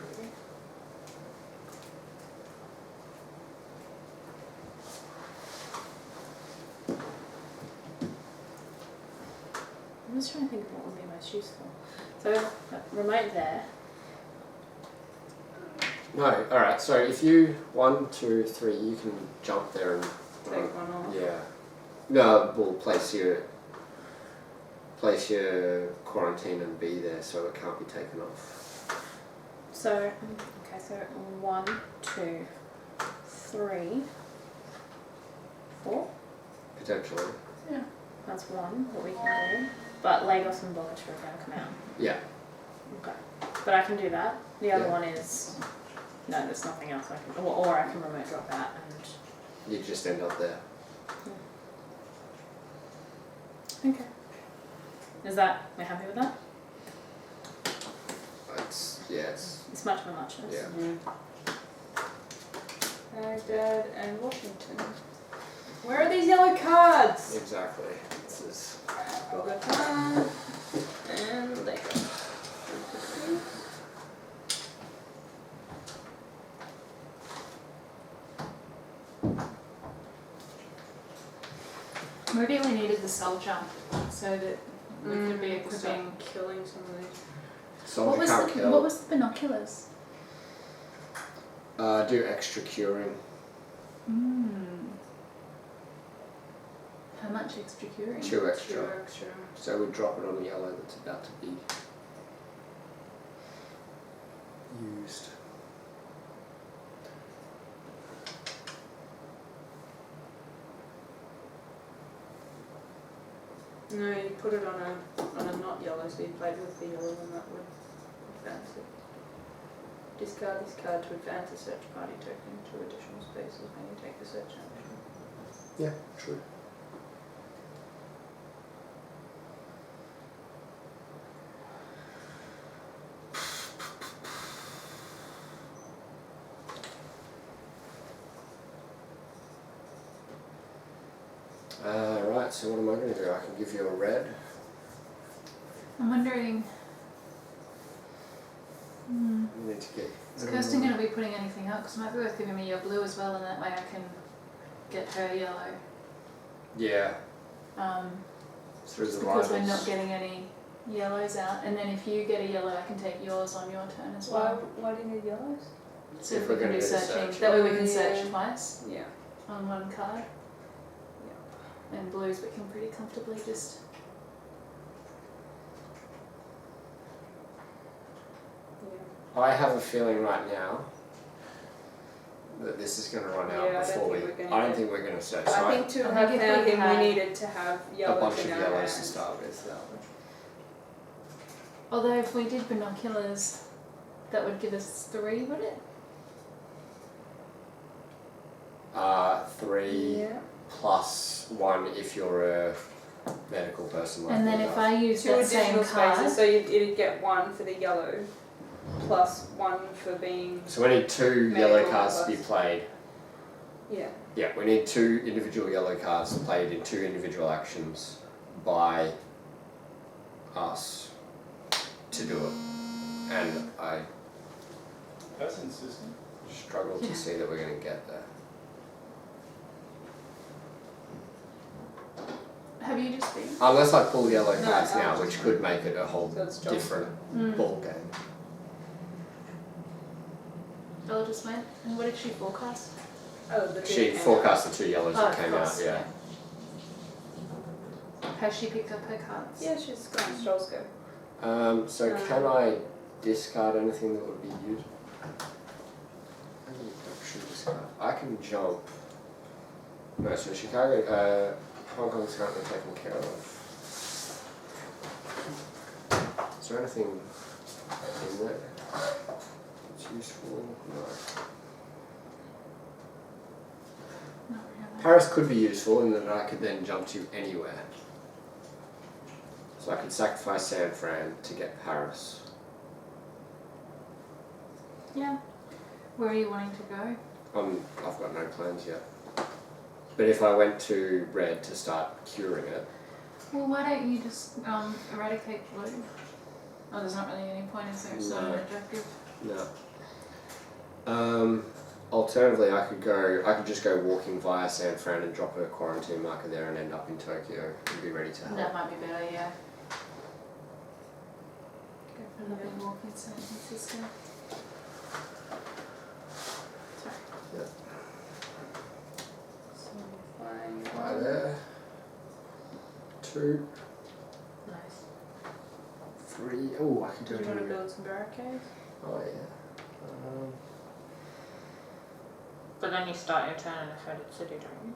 I'm just trying to think of what would be most useful. So remote there. No, alright, so if you 1, 2, 3, you can jump there and Take one off. yeah. No, we'll place your quarantine and be there so it can't be taken off. So okay, so 1, 2, 3, 4. Potentially. Yeah. That's one that we can do. But Lagos and Bogota are going to come out. Yeah. Okay. But I can do that. The other Yeah. one is no, there's nothing else I can, or I can remote drop out and. You just end up there. Okay. Is that we're happy with that? It's It's much of a muchness. yeah. Baghdad and Washington. Where are these yellow cards? Exactly. This is Bogota and Lagos. We really needed the soldier so that we could be to start equipping. killing some of these. soldier can't kill. What was the binoculars? Do extra curing. How much extra curing? 2 extra. 2 extra. So we drop it on the yellow that's about to be. used. No, you put it on a not yellow, so you played with the yellow and that would advance it. Discard this card to advance a search party token to additional spaces when you take the search action. Yeah, true. Right, so what am I going to do? I can give you a red. I'm wondering, You need to get... is Kirsten going to be putting anything up? Because it might be worth giving me your blue as well, and that way I can get her yellow. Yeah, Um, through just the because rivals. we're not getting any yellows out, and then if you get a yellow, I can take yours on your turn as Why, well. why do you need yellows? So If if we're we can gonna do do the searching, search. that way we can Yeah. search twice Yeah. on one card. And blues we can pretty comfortably just. I have a feeling right now that this is going to run out Yeah, I don't before think we're gonna I don't get- think we're going to search. I So think to I have think if found we him, had we needed to have a yellows bunch of in our yellows hands. to start with. Although if we did binoculars, that would give us 3, would it? 3 Yeah. plus 1 if you're a medical person like And then we if are. I use Two that same additional card, spaces, so it'd get 1 for the yellow, plus 1 for being, So we need 2 yellow Medical cards to be plus. played. yeah. Yeah, we need 2 individual yellow cards played in 2 individual actions by us to do it. And I That's insistent. struggle to Yeah. see that we're going to get there. have you just been? Unless I pull the yellow No, cards I'll now, just- which could make it a whole So it's John's different ball game. Bella just went. And what did she forecast? Oh, the She two forecast the 2 yellows that of came course, out, yeah. Has she picked up her cards? Yeah, she's gone, Strolls go. So can I discard anything that would be used? I can jump. No, so Chicago, Hong Kong's currently taken care of. Is there anything in there that's useful? No. Not really. Paris could be useful in that I could then jump to anywhere. So I could sacrifice San Fran to get Paris. Yeah. Where are you wanting to go? I've got no plans yet. But if I went to red to start curing it, Well, why don't you just eradicate blue? Oh, there's not really any point, is there? It's not an No. objective. no. Alternatively, I could just go walking via San Fran and drop a quarantine marker there and end up in Tokyo and be ready to help. That might be better, yeah. Go for a big walk in San Francisco. Sorry. So flying Right there. 2, Nice. 3. Oh, I could Do go you want to to. build some barricades? Oh yeah. But then you start your turn in a shredded city, don't you?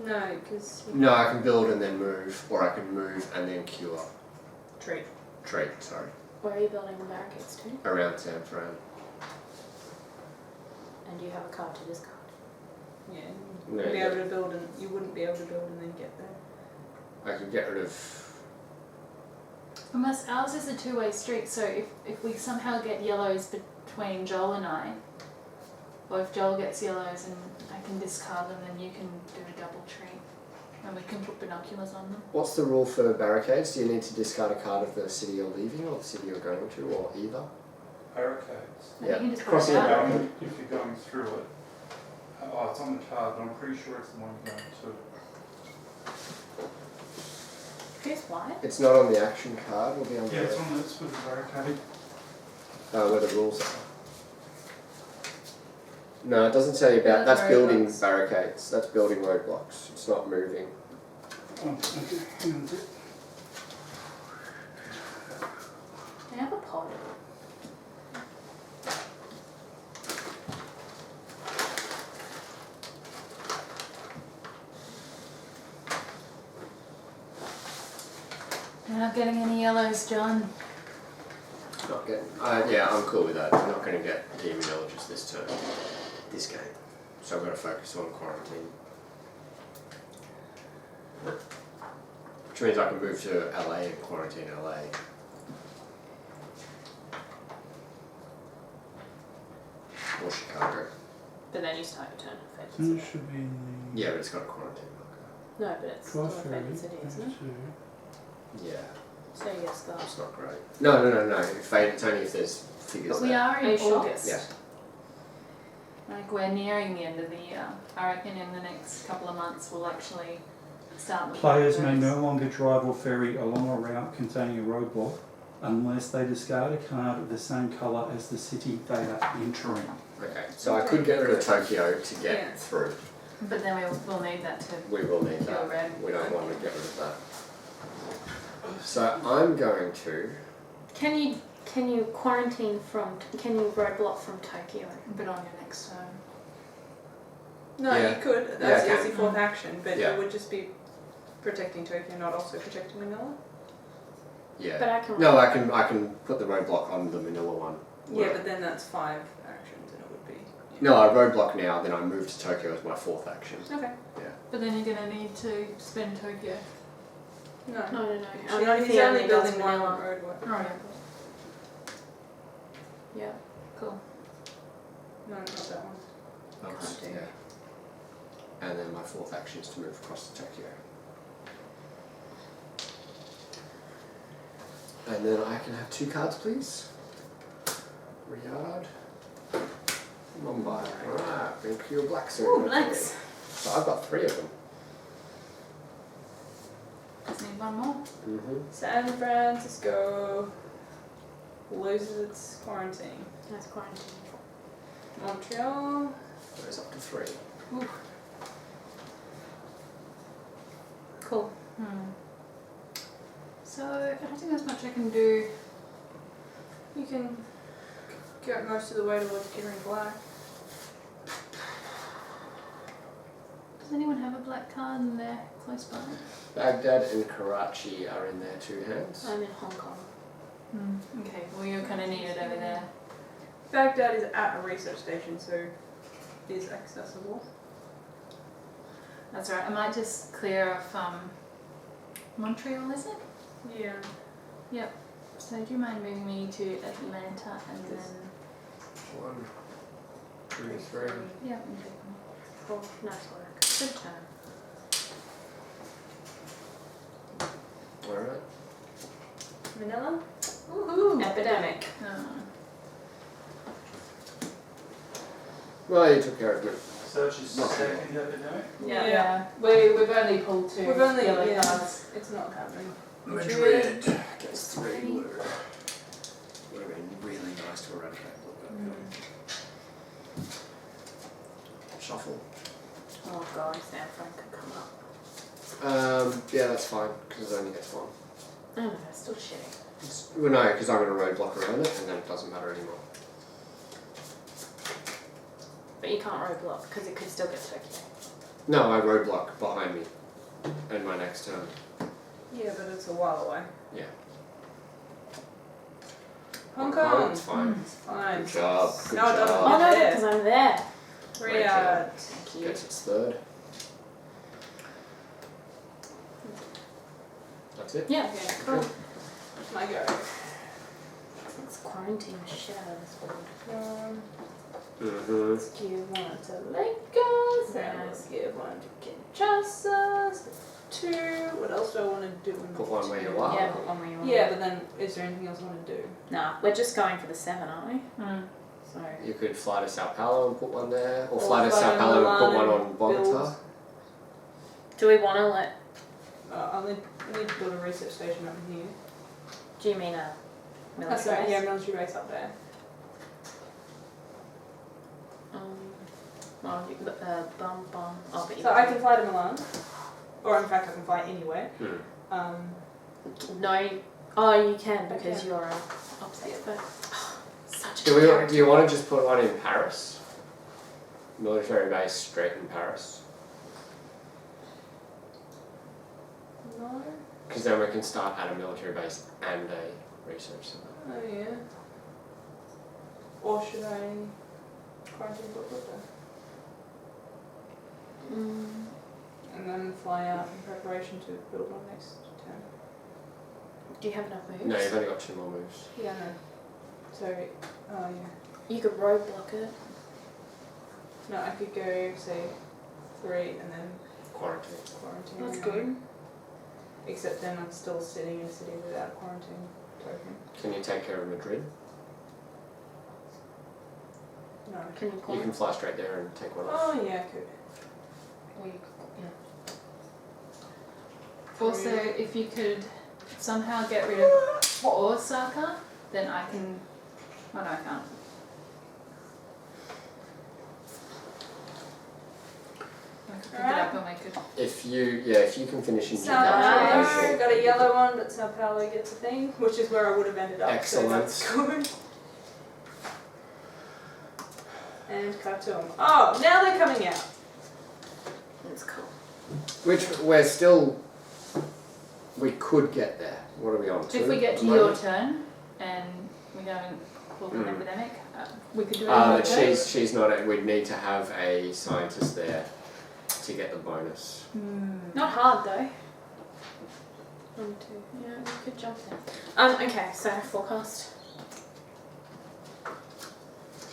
No, because No, I can build and then move, or I can move and then cure. Tree. Trade, sorry. Where are you building the barricades to? Around San Fran. And you have a card to discard. yeah, you No, wouldn't be yeah. able to build and you wouldn't be able to build and then get there. I could get rid of. Unless ours is a two-way street, so if we somehow get yellows between Joel and I, or if Joel gets yellows and I can discard them, then you can do a double treat. And we can put binoculars on them. What's the rule for barricades? Do you need to discard a card of the city you're leaving or the city you're going to, or either? Barricades. I think you just put Crossing it a out. barricade. If you're going through it. Oh, it's on the card, but I'm pretty sure it's the one you're going to. Who's white? It's not on the action card, or the Yeah, it's on this with the barricade. where the rules are. No, it doesn't say about. That's That's building roadblocks. barricades. That's building roadblocks. It's not moving. Oh, okay. Hang on a bit. I have a pod. We're not getting any yellows, John. Not getting. Yeah, I'm cool with that. I'm not going to get the immunologist this turn, this game. So I've got to focus on quarantine. Which means I can move to LA and quarantine LA. Or Chicago. But then you start your turn affected It city. should be in the Yeah, but it's got a quarantine marker. No, but it's still Tri-Ferry, affected city, isn't it? Yeah, So yes, go. it's not great. No. It's only if there's figures But we there. are Are you in sure? August. Yeah. Like we're nearing the end of the year. I reckon in the next couple of months we'll actually start looking Players at may those. no longer drive or ferry along a route containing a roadblock unless they discard a card of the same colour as the city they are entering. Okay, so I could get rid of Tokyo to get Yeah. through. But then we'll need that to We will need Go that. red. We don't want to get rid of that. So I'm going to. Can you quarantine from? Can you roadblock from Tokyo? put on your next turn. No, Yeah. you could. Yeah, That's I can. easy fourth action, but Yeah. it would just be protecting Tokyo, not also protecting Manila. Yeah. But I can. No, I can put the roadblock on the Manila one. Yeah, but then that's 5 actions, and it would be. No, I roadblock now, then I move to Tokyo as my fourth action. Okay. But then you're gonna need to spend Tokyo. No. No. He's only building one road. Right. Yeah. Cool. No, not that one. Oops, Can't do. yeah. And then my fourth action is to move across to Tokyo. And then I can have 2 cards, please. Riyadh. Mumbai. Alright, bring your black suit. Ooh, blacks. So I've got 3 of them. Just need one more. San Francisco loses its quarantine. That's quarantine. Montreal. Goes up to 3. Cool. So I don't think there's much I can do. You can get most of the way towards getting black. Does anyone have a black card in there close by? Baghdad and Karachi are in their 2 hands. I'm in Hong Kong. Okay, well you're kind of needed over there. Baghdad is at a research station, so it is accessible. That's right. I might just clear off Montreal, is it? Yeah. Yep. So do you mind moving me to Atlanta and then? 1, 2, 3. Yeah. Cool. Nice work. Good turn. Alright. Manila? Woohoo! Epidemic. Well, you took care of it. So it's just Not second epidemic? Yeah. We've only pulled 2 We've only, yellow yeah, cards. it's not happening. Madrid gets 3 blue. Would have been really nice to eradicate blue. Shuffle. Oh god, San Fran could come up. Yeah, that's fine, because it only gets 1. Oh no, that's still shitty. Well, no, because I'm going to roadblock around it, and then it doesn't matter anymore. But you can't roadblock because it could still get Tokyo. No, I roadblock behind me, in my next turn. Yeah, but it's a while away. Yeah. Hong Kong. It's fine. It's fine. Good job. Good No, it doesn't. job. Oh no, there. because I'm there. Riyadh. Thank you. Gets its 3rd. That's it? Yeah. Okay, Cool. My go. Let's quarantine the shit out of this world. Mm-hmm. Let's give 1 to Lagos. Then And let's give 1 to Kinshasa. 2. What else do I want to do? In Put one where you two? are. yeah, put one where you want. Yeah, but then is there anything else I want to do? Nah, we're just going for the 7, aren't we? So. You could fly to Sao Paulo and put one there, or Or fly to fly Sao to Paulo and put one Milan on and Bogota. build- Do we want to let? I need to build a research station over here. Do you mean a military That's right, base? yeah, military base up there. Well, bum. Oh, but you So I can fly to Milan. Or in fact I can fly anywhere. No. Oh, you can because Okay. you're upstate. But such a Do character. you want to just put one in Paris? Military base straight in Paris. No. Because then we can start at a military base and a research centre. Oh yeah. Or should I quarantine Brooklyn and then fly out in preparation to build my next town? Do you have enough moves? No, you've only got 2 more moves. Yeah, no. So, oh yeah. You could roadblock it. No, I could go say 3 and then Quarantine. quarantine. That's and good. then- Except then I'm still sitting in a city without a quarantine token. Can you take care of Madrid? No. Can you call You can fly straight there and take one off. Oh yeah, I could. Or you could, Also, if you could somehow get rid of Osaka, then I can. Oh no, I can't. I could pick it up and make it. If you can finish in Sao Japan. Paulo, got a yellow one, but Sao Paulo gets a thing, which is where I would have ended up. Excellent. So that's good. And Khartoum. Oh, now they're coming out. that's cool. Which we're still. We could get there. What are we on? 2? If we get to your turn and we haven't called an epidemic, we could do it in your But turn. she's not. We'd need to have a scientist there to get the bonus. Not hard though. 1, 2. Yeah, we could jump there. Okay, so forecast.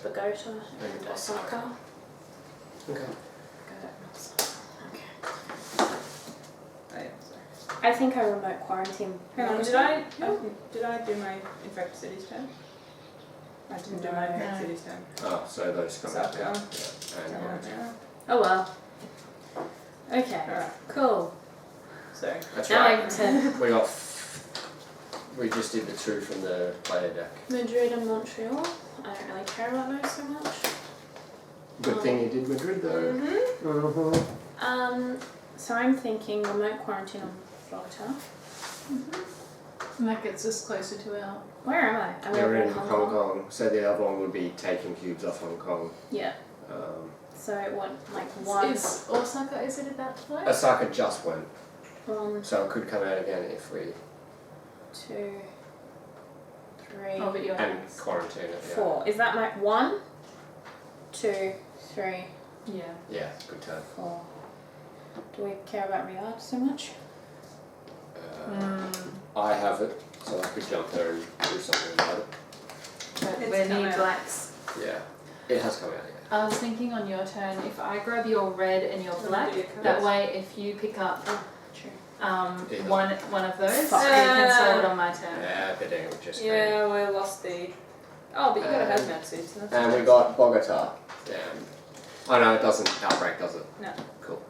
Bogota and Osaka. Okay. Bogota and Osaka. Okay. Oh yeah, sorry. I think I remote quarantine. Hang on, Bogota. did I do my infected cities turn? I didn't do my No. infected cities turn. Oh, so those come out. South Yeah. Down. And quarantine. Oh well. Okay. Alright, Cool. so That's Now right. I can We got. We just did the 2 from the player deck. Madrid and Montreal. I don't really care about those so much. Good thing you did Madrid though. So I'm thinking remote quarantine on Bogota. And that gets us closer to our. Where am I? I'm You're over in Hong Kong. So the other one would be taking cubes off Hong Kong. Yeah. So what, like one? Is Osaka, is it at that place? Osaka just went, 1, so it could come out again if we 2, 3, Oh, but you're and quarantine it. 4. Is that my 1, 2, 3, Yeah. Yeah, good turn. 4? Do we care about Riyadh so much? I have it, so I could jump there and do something about it. But It's we come need out. blacks. Yeah, it has come out again. I was thinking on your turn, if I grab your red and your black, do your cards. that way if you pick up True. Yeah. one of those, Fuck. you can solve it on my turn. Yeah, but then it would just be. yeah, we lost the. Oh, but you got a hazmat suit. So that's And we nice. got Bogota. Yeah. Oh no, it doesn't outbreak, does it? No. Cool.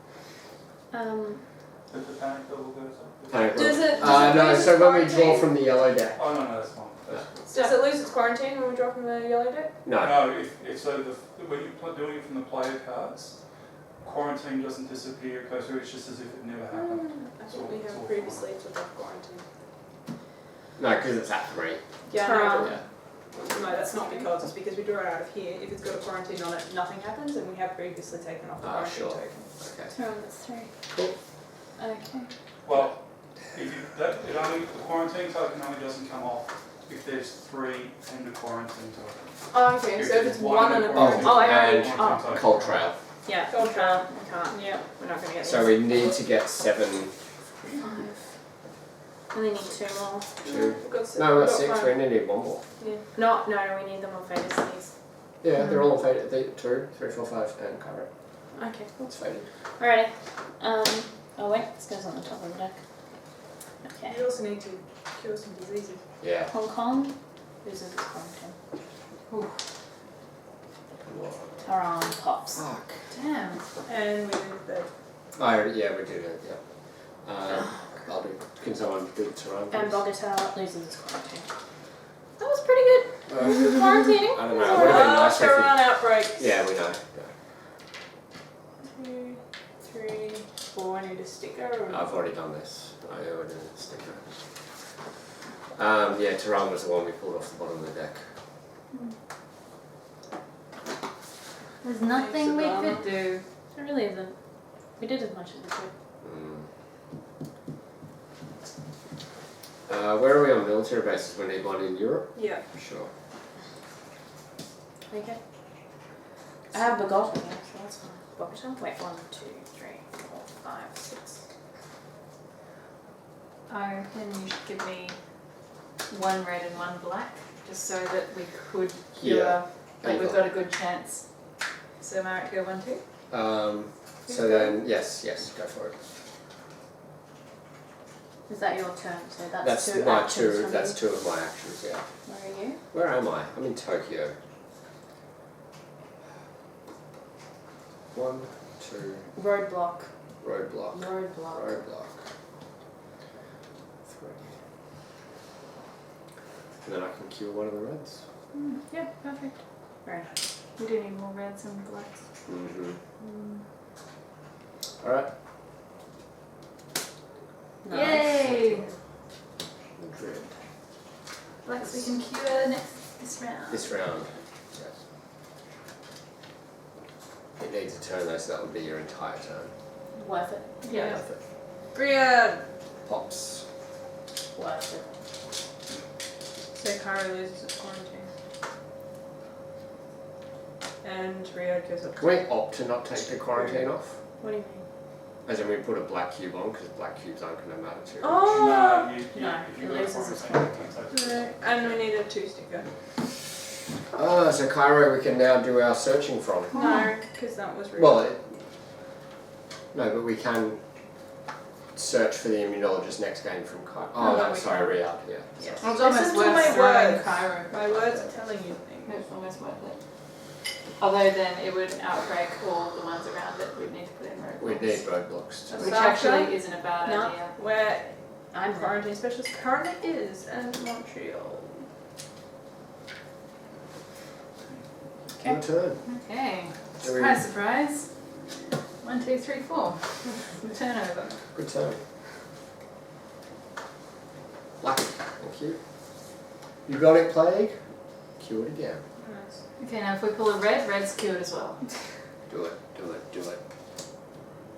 Does the panic level go up? Panic Does room. it- does it No, lose so its when we draw quarantine? from the yellow deck. Oh no, that's fine. That's Does it lose its quarantine when we drop from the yellow deck? No. No, if so, when you're doing it from the player cards, quarantine doesn't disappear. It goes through. It's just as if it never happened. I think we have previously took off quarantine. No, because it's at 3. Yeah, Turn. no, Yeah. no, that's not because it's because we draw it out of here. If it's got a quarantine on it, nothing happens, and we have previously taken off the quarantine Sure. token. Okay. So that's 3. Cool. Okay. Well, if you, the quarantine token only doesn't come off if there's 3 and a quarantine token. Oh, okay. So if it's one and a Oh, quarantine. Oh, I already. and Oh, Cold Trail. yeah. Gold trail. We can't. Yeah, we're not going to get So we need to get 7. 5. And they need 2 more. 2. We've got six. No, we've got 6. five. We only need 1 more. No, we need them on faded cities. Yeah, they're all faded. 2, 3, 4, 5, and current. Okay, cool. It's faded. Alrighty. Oh wait, this goes on the top of the deck. Okay. You also need to cure some diseases. Yeah. Hong Kong loses its quarantine. Tehran pops. Fuck. Damn. And we did the. Oh, yeah, we do that, yeah. I'll do. Can someone do the Tehran? And please? Bogota loses its quarantine. That was pretty good. Quarantining. I don't know. It would have been nice if Tehran outbreaks. Yeah, we know. 2, 3, 4. I need a sticker. Or... I've already done this. I already did a sticker. Yeah, Tehran was the one we pulled off the bottom of the deck. There's nothing we could do. It really isn't. We did as much as we could. Where are we on military bases? We need one in Europe? Yeah. For sure. Okay. I have Bogota, yeah, so that's fine. Bogota? Wait, 1, 2, 3, 4, 5, 6. I reckon you should give me 1 red and 1 black, just so that we could do we've got a good chance. So am I right to go 1, 2? So then, yes, go for it. Is that your turn? So that's That's 2 my actions two. from That's you. 2 of my actions. Yeah. Where are you? Where am I? I'm in Tokyo. 1, 2. Roadblock. Roadblock. Roadblock. Roadblock. 3. And then I can cure one of the reds. Yeah, perfect. Very nice. We do need more reds and blacks. Alright. Yay! Madrid. Blacks we can cure this round. This round. It needs a turn though, so that would be your entire turn. Worth it. Yeah. Worth it. Riyadh! Pops. Worth it. So Cairo loses its quarantine. And Riyadh goes up. Can we opt to not take the quarantine off? What do you mean? As in we put a black cube on, because black cubes aren't going to matter too much. Oh! No, if it got a loses its quarantine, No, and we need a 2 sticker. So Cairo we can now do our searching from. No, because that was Riyadh. Well, no, but we can search for the immunologist next game from Cairo. Oh, No, no, we sorry, can't. Riyadh, yeah. Yes. Well, it's almost Listen to worth my throwing words. Cairo. My words are telling you things. It's almost worth it. Although then it would outbreak all the ones around it. We'd need to put in roadblocks. We need roadblocks. That's Which Sasha? actually isn't a bad No, idea. where I'm quarantine specialist currently is, and Montreal. Your turn. Okay. Do we- Surprise, surprise. 1, 2, 3, 4. Turnover. Good turn. Black, thank you. You got it, Plague? Cure it again. Nice. Okay, now if we pull a red, red's cured as well. Do it, do it, do it.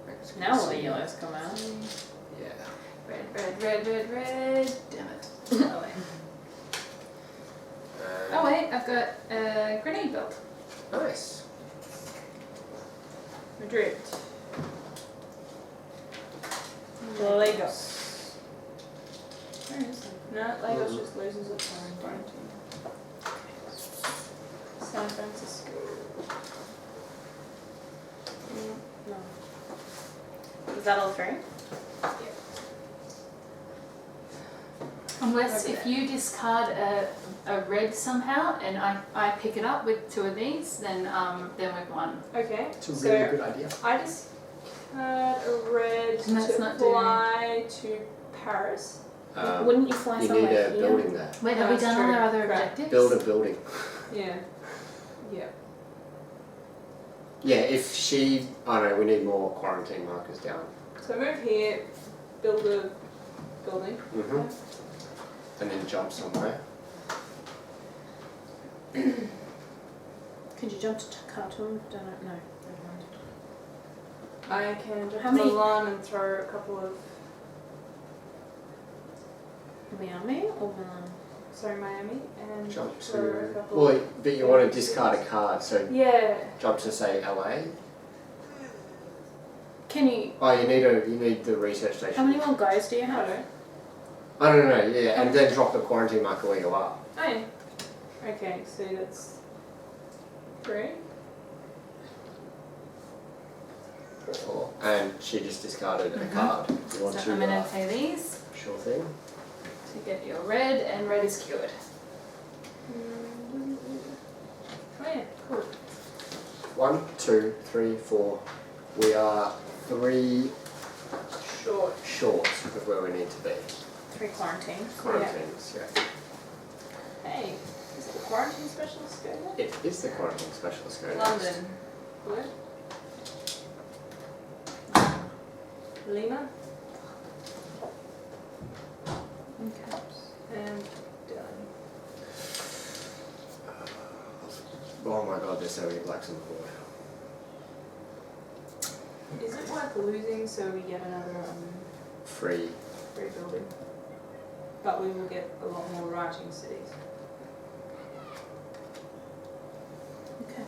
Thanks, Now all the Chrissy. yellows come out. Yeah. Red, red, red, red, red. Damn it. Oh wait. Oh wait, I've got a grenade belt. Nice. Madrid. Lagos. Where is it? No, Lagos just loses its quarantine. San Francisco. No. Is that all 3? Unless Okay. if you discard a red somehow and I pick it up with 2 of these, then we've won. Okay. It's a so really good idea. I just had a red And that's to not doing fly to Paris. Wouldn't you fly You somewhere need a here? building there. Wait, No, have we that's done all true. our other Crap. objectives? Build a building. Yeah. Yeah. Yeah, if she... I don't know, we need more quarantine markers down. So move here, build a building. And then jump somewhere. Could you jump to Khartoum? Don't know. No. Never mind. I can jump How to many- Milan and throw a couple of Miami or Milan? Miami and Jump throw a to... couple Well, but you want to discard a card, so Yeah. jump to, say, LA. Can you? Oh, you need the research station. How many more guys do you I have? don't know. Oh, no, yeah, and then drop the quarantine marker where you are. Oh yeah. Okay, so that's 3. 4. And she just discarded a card. You want So to... I'm going to take these Sure thing. to get your red, and red is cured. Oh yeah, cool. 1, 2, 3, 4. We are 3 Short. short of where we need to be. 3 quarantines. Quarantines, yeah. Hey, is the quarantine specialist go there? It is the quarantine specialist going London. Where? Lima Okay. and done. Oh my god, there's so many blacks on the board. Is it worth losing so we get another Free. free building? but we will get a lot more writing cities. Okay.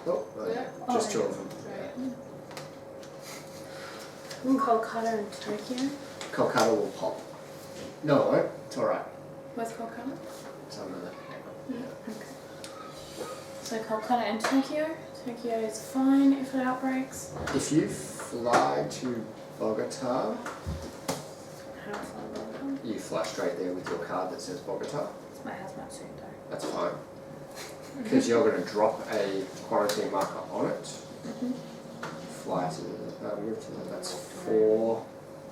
Oh, Yeah. just Oh, two of them. Kolkata and Tokyo. Kolkata will pop. No, it won't. It's alright. Where's Kolkata? It's on the Okay. So Kolkata and Tokyo. Tokyo is fine if it outbreaks. If you fly to Bogota, How do I find Kolkata? you fly straight there with your card that says Bogota. It's my hazmat suit though. That's fine. Because you're going to drop a quarantine marker on it. Fly to move to that's 4.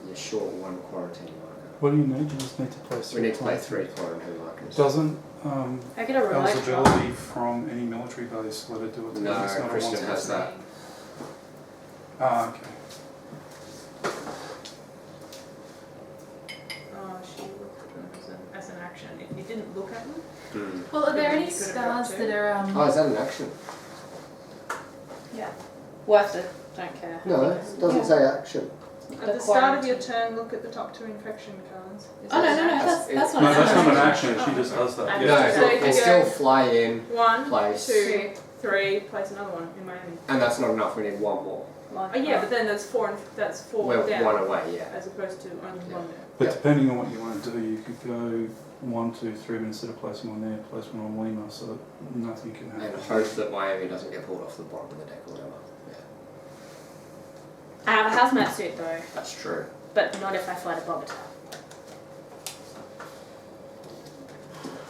You're short 1 quarantine marker. What do you need? You just need to place We need to play three. 3 quarantine markers. Doesn't I get a remote eligibility from any military base let it do it? No, It's not a Kristen one-step. has that. Ah, okay. Oh, she looked at them as an action. If you didn't look at them, Well, are there any You could have scars dropped that are Oh, is that an action? Yeah. Worth it. Don't care. No, it doesn't say action. at the start of your turn, look at the top 2 infection cards. Is Oh no, that no, an no, action? that's not No, an that's not an action. action. She just does that. I Yeah. No, So if they you still go- fly in, 1, place. 2, 3, place another one in Miami. and that's not enough. We need 1 more. Like, Oh yeah, but then that's 4 We're down. 1 away, yeah. As opposed to only 1 down. But Yeah. depending on what you want to do, you could go 1, 2, 3, but instead of placing one there, place one on Lima, so that nothing can And happen. hope that Miami doesn't get pulled off the bottom of the deck or whatever. Yeah, I have a hazmat suit though, that's true. but not if I fly to Bogota.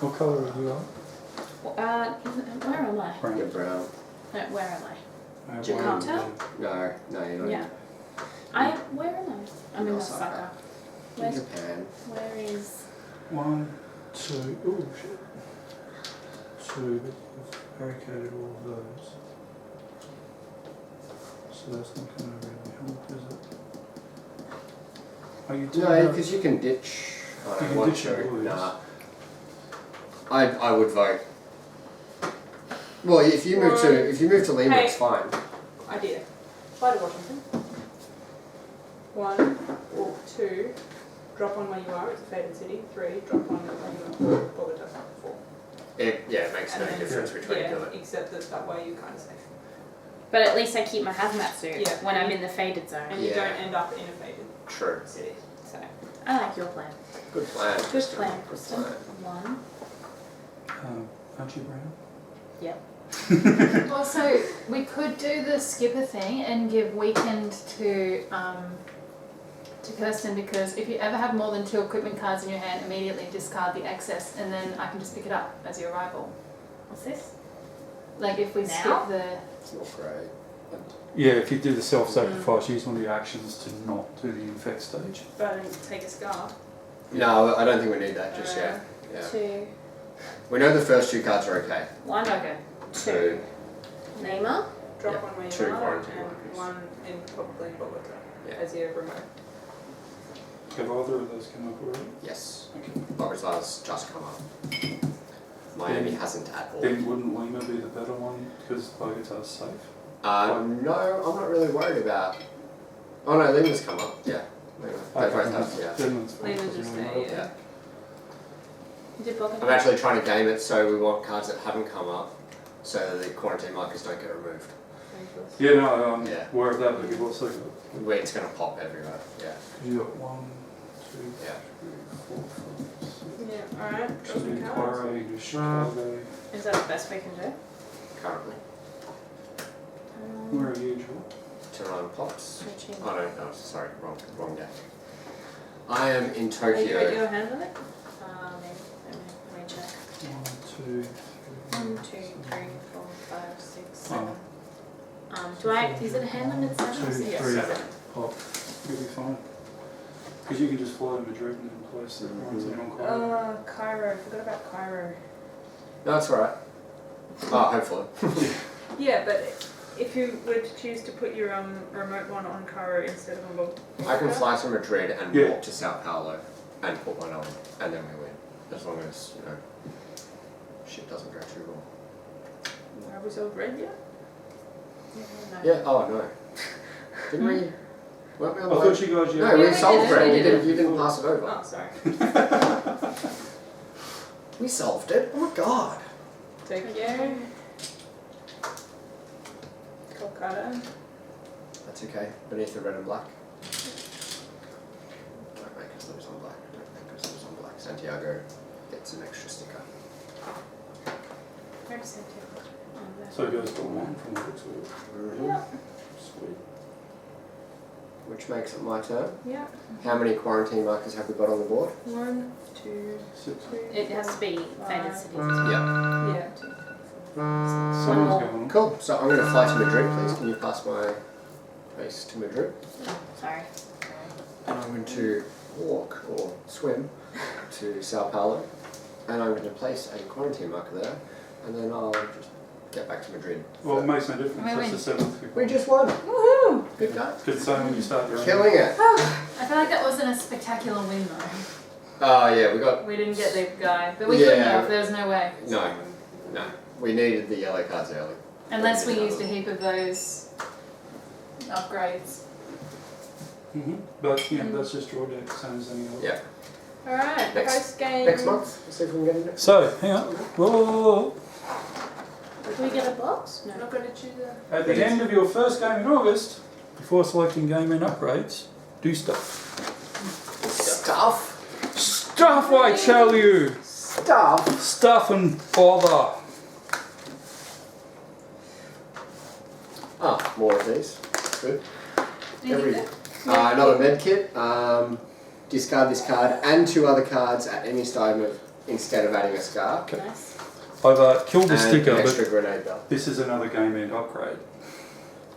What colour are you on? Where am I? You're Brown. brown. No, where am I? Jakarta? No, no, you're not. Yeah. Where am I? I'm in Osaka. Osaka. In Where's, Japan. where is? 1, 2, oh shit. 2, but you've barricaded all of those. So that's not going to really help, is it? Are you No, doing because you can ditch. I You don't can want ditch your to. blues. Nah. I would vote. Well, if you move to Lima, Hey. it's fine. Idea. Fly to Washington. 1 or 2, drop on where you are, it's a faded city. 3, drop on where you are, Bogota. 4. It makes no And then- difference which way you do Yeah, it. except that way you're kind of safe. But at least I keep my hazmat suit Yeah. when I'm in the faded zone. And you Yeah. don't end up in a faded True. city. So I like your plan. Good plan. Good Kristen. plan, Good Kristen. plan. 1. Aren't you brown? Yep. Also, we could do the skipper thing and give weekend to Kirsten, because if you ever have more than 2 equipment cards in your hand, immediately discard the excess, and then I can just pick it up as your arrival. What's this? Like if we Now? skip the It's not great. Yeah, if you do the self-sacrifice, use one of your actions to not do the infect stage. But take a scar. No, I don't think we need that just yet. Yeah. 2. We know the first 2 cards are okay. 1. okay. 2. Lima. Drop Yeah, on where 2 you are, quarantine and markers. 1 in probably Bogota Yeah. as your remote. Have either of those come up already? Yes. Okay. Bogota's just come up. Miami hasn't at all. Then wouldn't Lima be the better one because Bogota's safe? No, I'm not really worried about. Oh no, Lima's come up. Yeah. Lima. They both have. Yeah. Then that's fine, Lima doesn't just really there, matter. Yeah. Did Bogota? I'm actually trying to game it so we want cards that haven't come up, so that the quarantine markers don't get removed. Yeah, no, I'm Yeah. aware of that, but you've also got, Where it's going to pop everywhere. Yeah. you got 1, 2, Yeah. 3, 4, 5, 6. Yeah, alright. So Drop you some cards. Cairo, you do Chicago. Is that the best we can do? Currently. Where are you, Joel? Turn on pops. Switching. Oh no, sorry, wrong deck. I am in Are you Tokyo. at your hand on it? Let me check. 1, 2, 3. 1, 2, 3, 4, 5, 6, 7. Oh. Is it a hand limit 7? 2, Yes, 3, 7. pop. You'll be fine. Because you can just fly to Madrid and then place the quarantine on Cairo. Cairo. Forgot about Cairo. No, it's alright. Oh, hopefully. Yeah, but if you were to choose to put your remote one on Cairo instead of on Bogota. I can fly to Madrid and Yeah. walk to Sao Paulo and put one on, and then we win. As long as, shit doesn't go too wrong. Have we solved red yet? No. Yeah, oh no. Didn't we? Weren't we on I the way? thought you guys... No, we Yeah, we solved did. red. We You did. didn't pass it over. Oh, sorry. We solved it. Oh my god. Thank you. Kolkata. That's okay. Beneath the red and black. Don't make us lose on black. Don't make us lose on black. Santiago gets an extra sticker. Where does Santiago go? Oh, there. So it goes to 1 from the looks of it. Yeah. Sweet. Which makes it my turn. Yeah. How many quarantine markers have we got on the board? 1, 2, 6. 3. It has to be faded cities. Yeah. Yeah. Someone's more. going on. Cool. So I'm going to fly to Madrid, please. Can you pass my base to Madrid? Sorry. And I'm going to walk or swim to Sao Paulo. And I'm going to place a quarantine marker there. And then I'll just get back to Madrid. Well, it makes no difference. Wait, That's the 7th. We just won. Woohoo! Good guy. Good sign when you start your own. Killing it. I feel like that wasn't a spectacular win though. Oh yeah, we got. We didn't get the guy, but we couldn't Yeah. have. There was no way. No. We needed the yellow cards early. Unless we used a heap of those upgrades. But yeah, that's just draw deck, same as any other. Yeah. Alright, Next- post game. Next month. Let's see if we can get it next. So, hang on. Whoa. Do we get a box? I'm No. not going to choose a. At the end of your first game in August, before selecting game and upgrades, do stuff. Stuff. Stuff, I tell you! Stuff. Stuff and bother. Ah, more of these. Good. Anything good? Another med kit. Discard this card and 2 other cards at any time instead of adding a scar. Nice. I've killed the And sticker, an extra but grenade belt. this is another game end upgrade.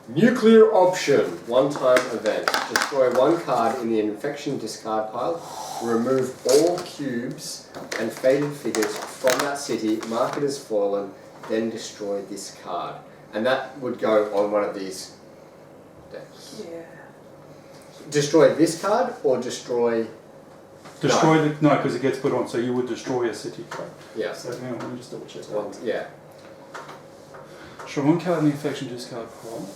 Nuclear option. One-time event. Destroy 1 card in the infection discard pile. Remove all cubes and faded figures from that city. Mark it as fallen. Then destroy this card. And that would go on one of these decks. Yeah. Destroy this card or destroy... Destroy the... No, because it gets put on, so you would destroy a city card. Yeah. So hang on, let me just double check One, that. yeah. Show 1 card in the infection discard pile.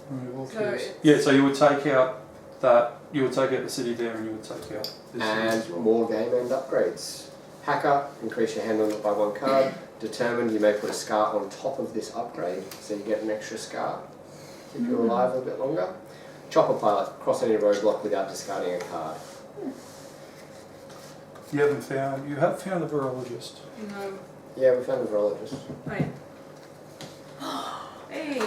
Remove all So cubes. it's- Yeah, so you would take out that... You would take out the city there and you would take out this And as well. more game end upgrades. Hacker, increase your hand limit by 1 card. Determined, you may put a scar on top of this upgrade, so you get an extra scar. Keep you alive a bit longer. Chopper pilot, cross any roadblock without discarding a card. You have found the virologist. No. Yeah, we found the virologist. Wait. Hey.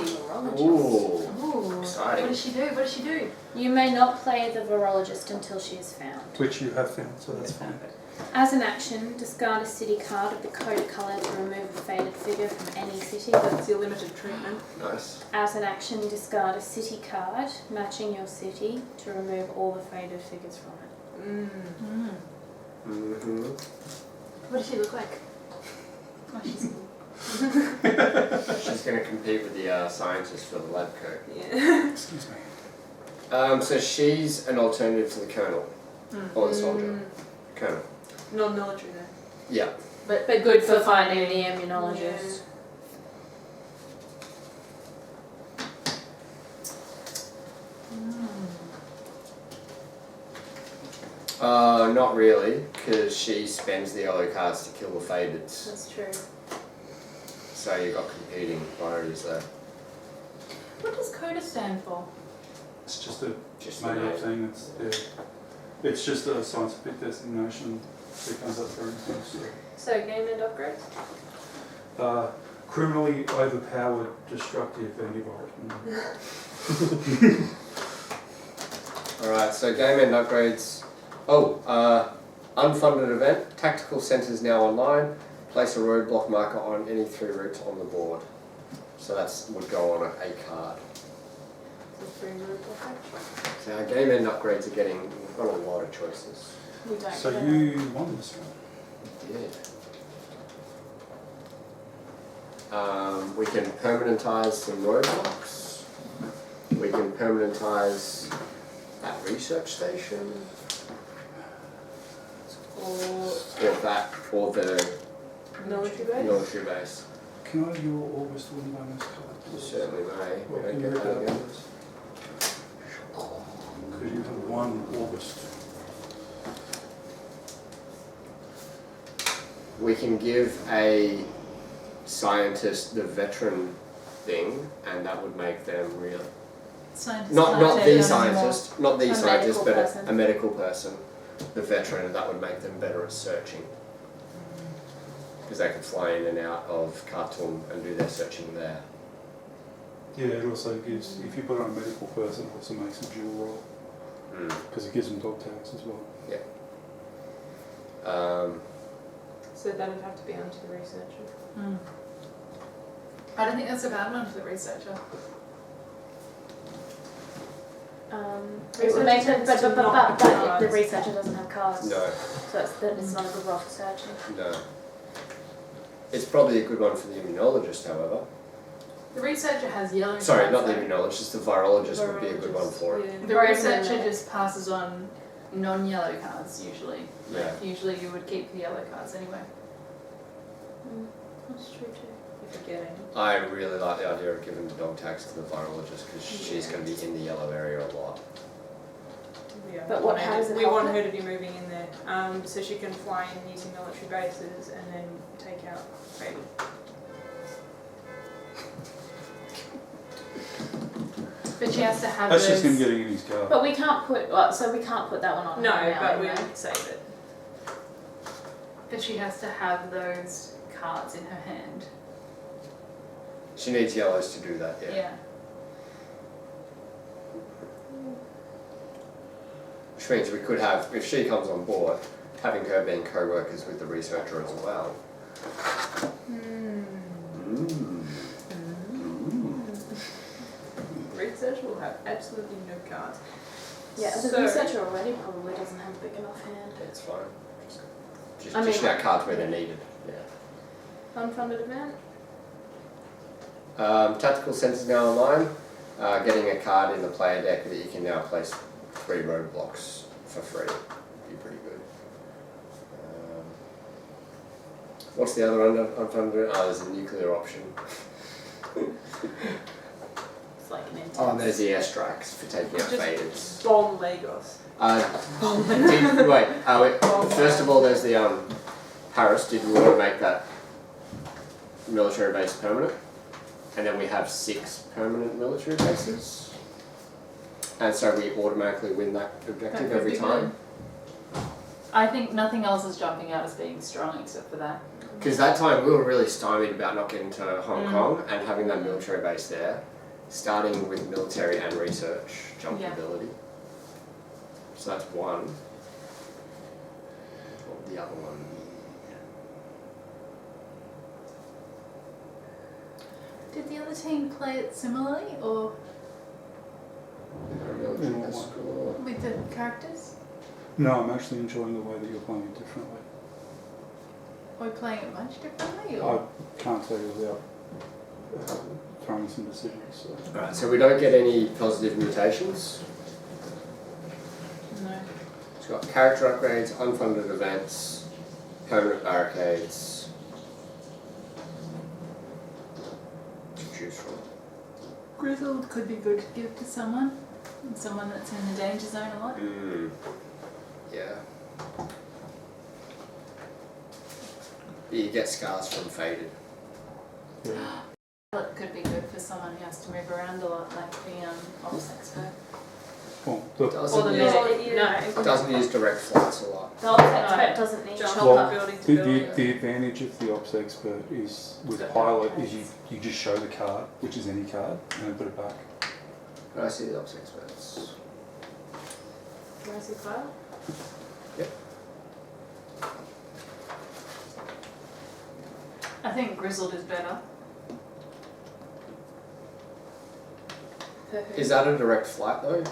Ooh, Ooh. Exciting. What does she do? What does she do? You may not play the virologist until she is found. Which you have found, so that's fine. As an action, discard a city card of the code colour to remove a faded figure from any city. That's your limited treatment. nice. As an action, discard a city card matching your city to remove all the faded figures from it. Mm-hmm. What does she look like? Oh, she's cool. She's going to compete with the scientist for the lab coat. Yeah. Excuse me. So she's an alternative to the colonel, or the soldier. Colonel. Non-military though. Yeah. But Good for finding the immunologist. Not really, because she spends the yellow cards to kill the fadeds. That's true. So you've got competing priorities there. what does CODA stand for? It's just a Just made the up name. thing. It's just a scientific designation that comes up for instance. So game end upgrades. Criminally overpowered destructive antivirus. Alright, so game end upgrades. Unfunded event. Tactical centres now online. Place a roadblock marker on any 3 routes on the board. So that would go on a card. So our game end upgrades are getting, we've got a lot of choices. We don't So care. you won this one. Yeah. We can permanentize some roadblocks. We can permanentize that research station. Or the Military base. military base. Can I have your August win bonus card? You please? certainly may. We Well, don't can you get read that that, again. please? Because you have 1 August. we can give a scientist the veteran thing, and that would make them real. Scientists Not can't the take on scientist, not the A scientist, medical but person. a medical person, the veteran, and that would make them better at searching. Because they could fly in and out of Khartoum and do their searching there. Yeah, it also gives, if you put on a medical person, it also makes a dual role. Because it gives them dog tags as well. So that would have to be onto the researcher. more. I don't think that's a bad one for the researcher. It would make it, tends to not have but the cards. researcher doesn't have cards. No, So it's not a good role for searching. no. It's probably a good one for the immunologist, however. The researcher has yellow Sorry, cards, not the though. immunologist, the virologist would be a good one for it. Yeah. The Right, researcher then- just passes on non-yellow cards usually. Like, Yeah. usually you would keep the yellow cards anyway. That's true too. If you get any. I really like the idea of giving the dog tags to the virologist because she's going to be in the yellow area a lot. Yeah. But what- how does it We help want her? her to be moving in there, so she can fly in using military bases and then take out baby. But she has to have That's those. just him getting in his car. But we can't put, so we can't put that one on No, her now but we anyway. would save it. But she has to have those cards in her hand. She needs yellows to do that, yeah. Yeah. Which means we could have, if she comes on board, having her being co-workers with the researcher as well. Research will have absolutely no cards. Yeah, the So- researcher already probably doesn't have a big enough hand. It's fine. Just I mean, dishing out cards where they're needed. Yeah. Unfunded event? Tactical Centre's now online. Getting a card in the player deck that you can now place 3 roadblocks for free. Be pretty good. What's the other unfunded? Oh, there's a nuclear option. It's like an intense. Oh, and there's the airstrikes for taking out Just- faders. Bomb Lagos. First of all, there's the Paris. Did we want to make that military base permanent? And then we have 6 permanent military bases. And so we automatically win that objective That could every be time. I think nothing else is jumping out as being strong except for that. Because that time we were really stymied about not getting to Hong Kong and having that military base there, starting with military and research jump Yeah. ability. So that's one. What would the other one be? Did the other team play it similarly or Military Mm. base score. with the characters? No, I'm actually enjoying the way that you're playing it differently. Are we playing it much differently I or? can't tell you without throwing some decisions. So. Alright, so we don't get any positive mutations. No. It's got character upgrades, unfunded events, permanent barricades to choose from. Grizzled could be good to give to someone that's in the danger zone a lot. Yeah. You get scars from faded. Yeah. It could be good for someone who has to move around a lot, like the ops expert. Well, the, Or the Doesn't use, medic. No. doesn't use direct flights a lot. The ops expert doesn't need Jump chopper. Well, building to the, building. the advantage of the ops expert is with So pilot that is you just show the card, which is any card, and then put it back. Can I see the ops experts? Can I see file? I think Grizzled is better. Is that a direct flight though?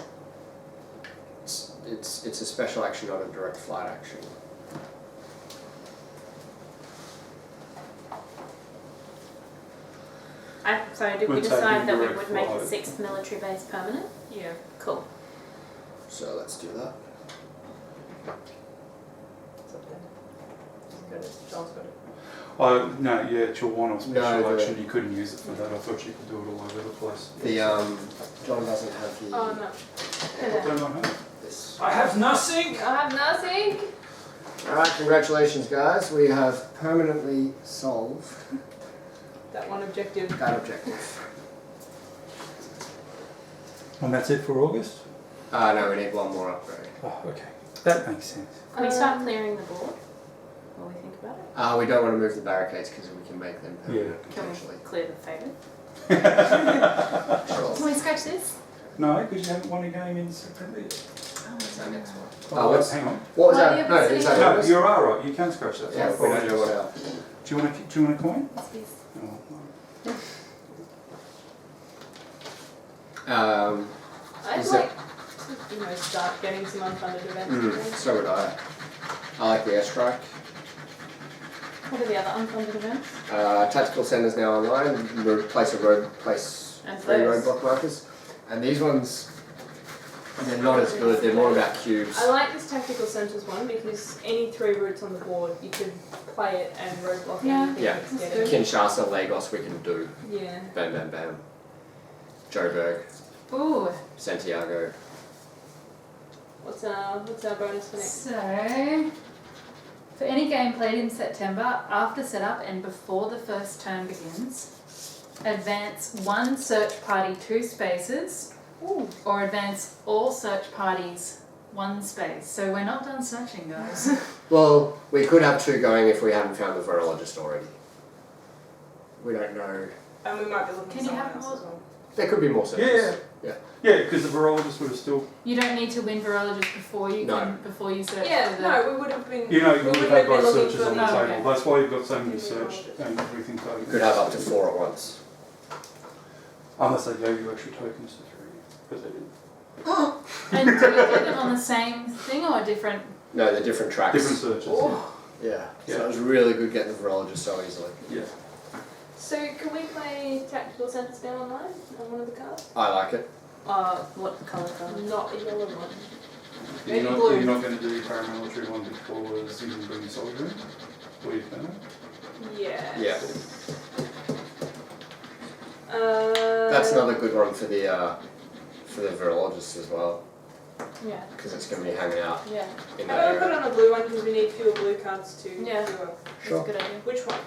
It's a special action, not a direct flight action. So did we We're decide taking that we direct would make flight. the 6th military base permanent? Yeah. Cool. So let's do that. It's up there. Got it. John's got it. No, yeah, it's your one-off special No, action. You couldn't use it for that. I thought you could do it all over the place. The John doesn't have the Oh no. Don't I have? this. I have nothing. I have nothing. Alright, congratulations guys. We have permanently solved That one objective. that objective. And that's it for August? No, we need one more upgrade. Oh, okay. That makes sense. Can we start clearing the board while we think about it? We don't want to move the barricades because we can make them permanent Yeah. Can we potentially. clear the faded? Sure. Can we scratch this? No, because you haven't won a game in September yet. That's our next one. Oh, what's- hang on. What was Why that? do you No, have is to that say- No, August? you are right. You can scratch that. Yeah, we don't do what else. Do you want a coin? What's this? Oh, no. I'd Is like to start getting some unfunded events. So would I. I like the airstrike. What are the other unfunded events? Tactical centres now online. Place And 3 those. roadblock markers. And these ones, they're not as good. They're more about cubes. I like this tactical centres one because any 3 routes on the board, you could play it and roadblock Yeah. anything Yeah. that's That's getting. good. Kinshasa, Lagos, we can do. Yeah. Bam, bam, bam. Joburg, Ooh. Santiago. What's our bonus for next? So, for any game played in September, after setup and before the first turn begins, advance 1 search party 2 spaces, or advance all search parties 1 space. So we're not done searching, guys. Well, we could have 2 going if we haven't found the virologist already. We don't know. And we might be looking Can for you someone have else more? as well. There could be more searches. Yeah, because the virologist would have still. You don't need to win virologist before you No. before you search Yeah, for the... no, we would have been. You know, you we would would have been both looking searches for on the Oh, table. okay. That's why you've got so many Yeah. searched and everything You taken. could have up to 4 at once. Unless they gave you extra tokens to 3. Because they did. And do you do them on the same thing or different? No, they're different tracks. Different searches. Yeah. Yeah. So it was really good getting the virologist so easily. Yeah. So can we play tactical centres now online on one of the cards? I like it. What colour card? Not a yellow one. You're Maybe not, blue. you're not going to do your paramilitary one because you can bring your soldier in? Or you're going to? Yes. Yeah. That's That's another good one for the virologist as well. Yeah. Because it's going to be hanging out Yeah. in How that about I put area. on a blue one because we need fewer blue cards to Yeah. do a... Sure. That's a good idea. Which one?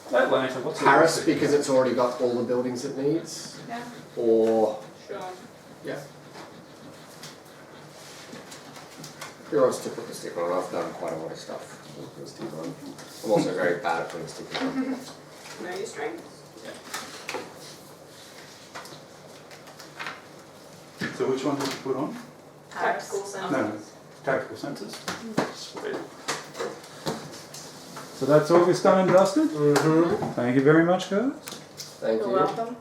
Atlanta, what's the Paris, other because city? it's already got all the buildings it needs. Yeah. Or Sure. who wants to put the sticker on? I've done quite a lot of stuff. I'll put the sticker on. I'm also very bad at putting stickers on. Know your strengths. So which one did you put on? Tactical Paris. centres. No, tactical centres. Sweet. So that's August done and dusted. Mm-hmm. Thank you very much, guys. Thank You're you. welcome.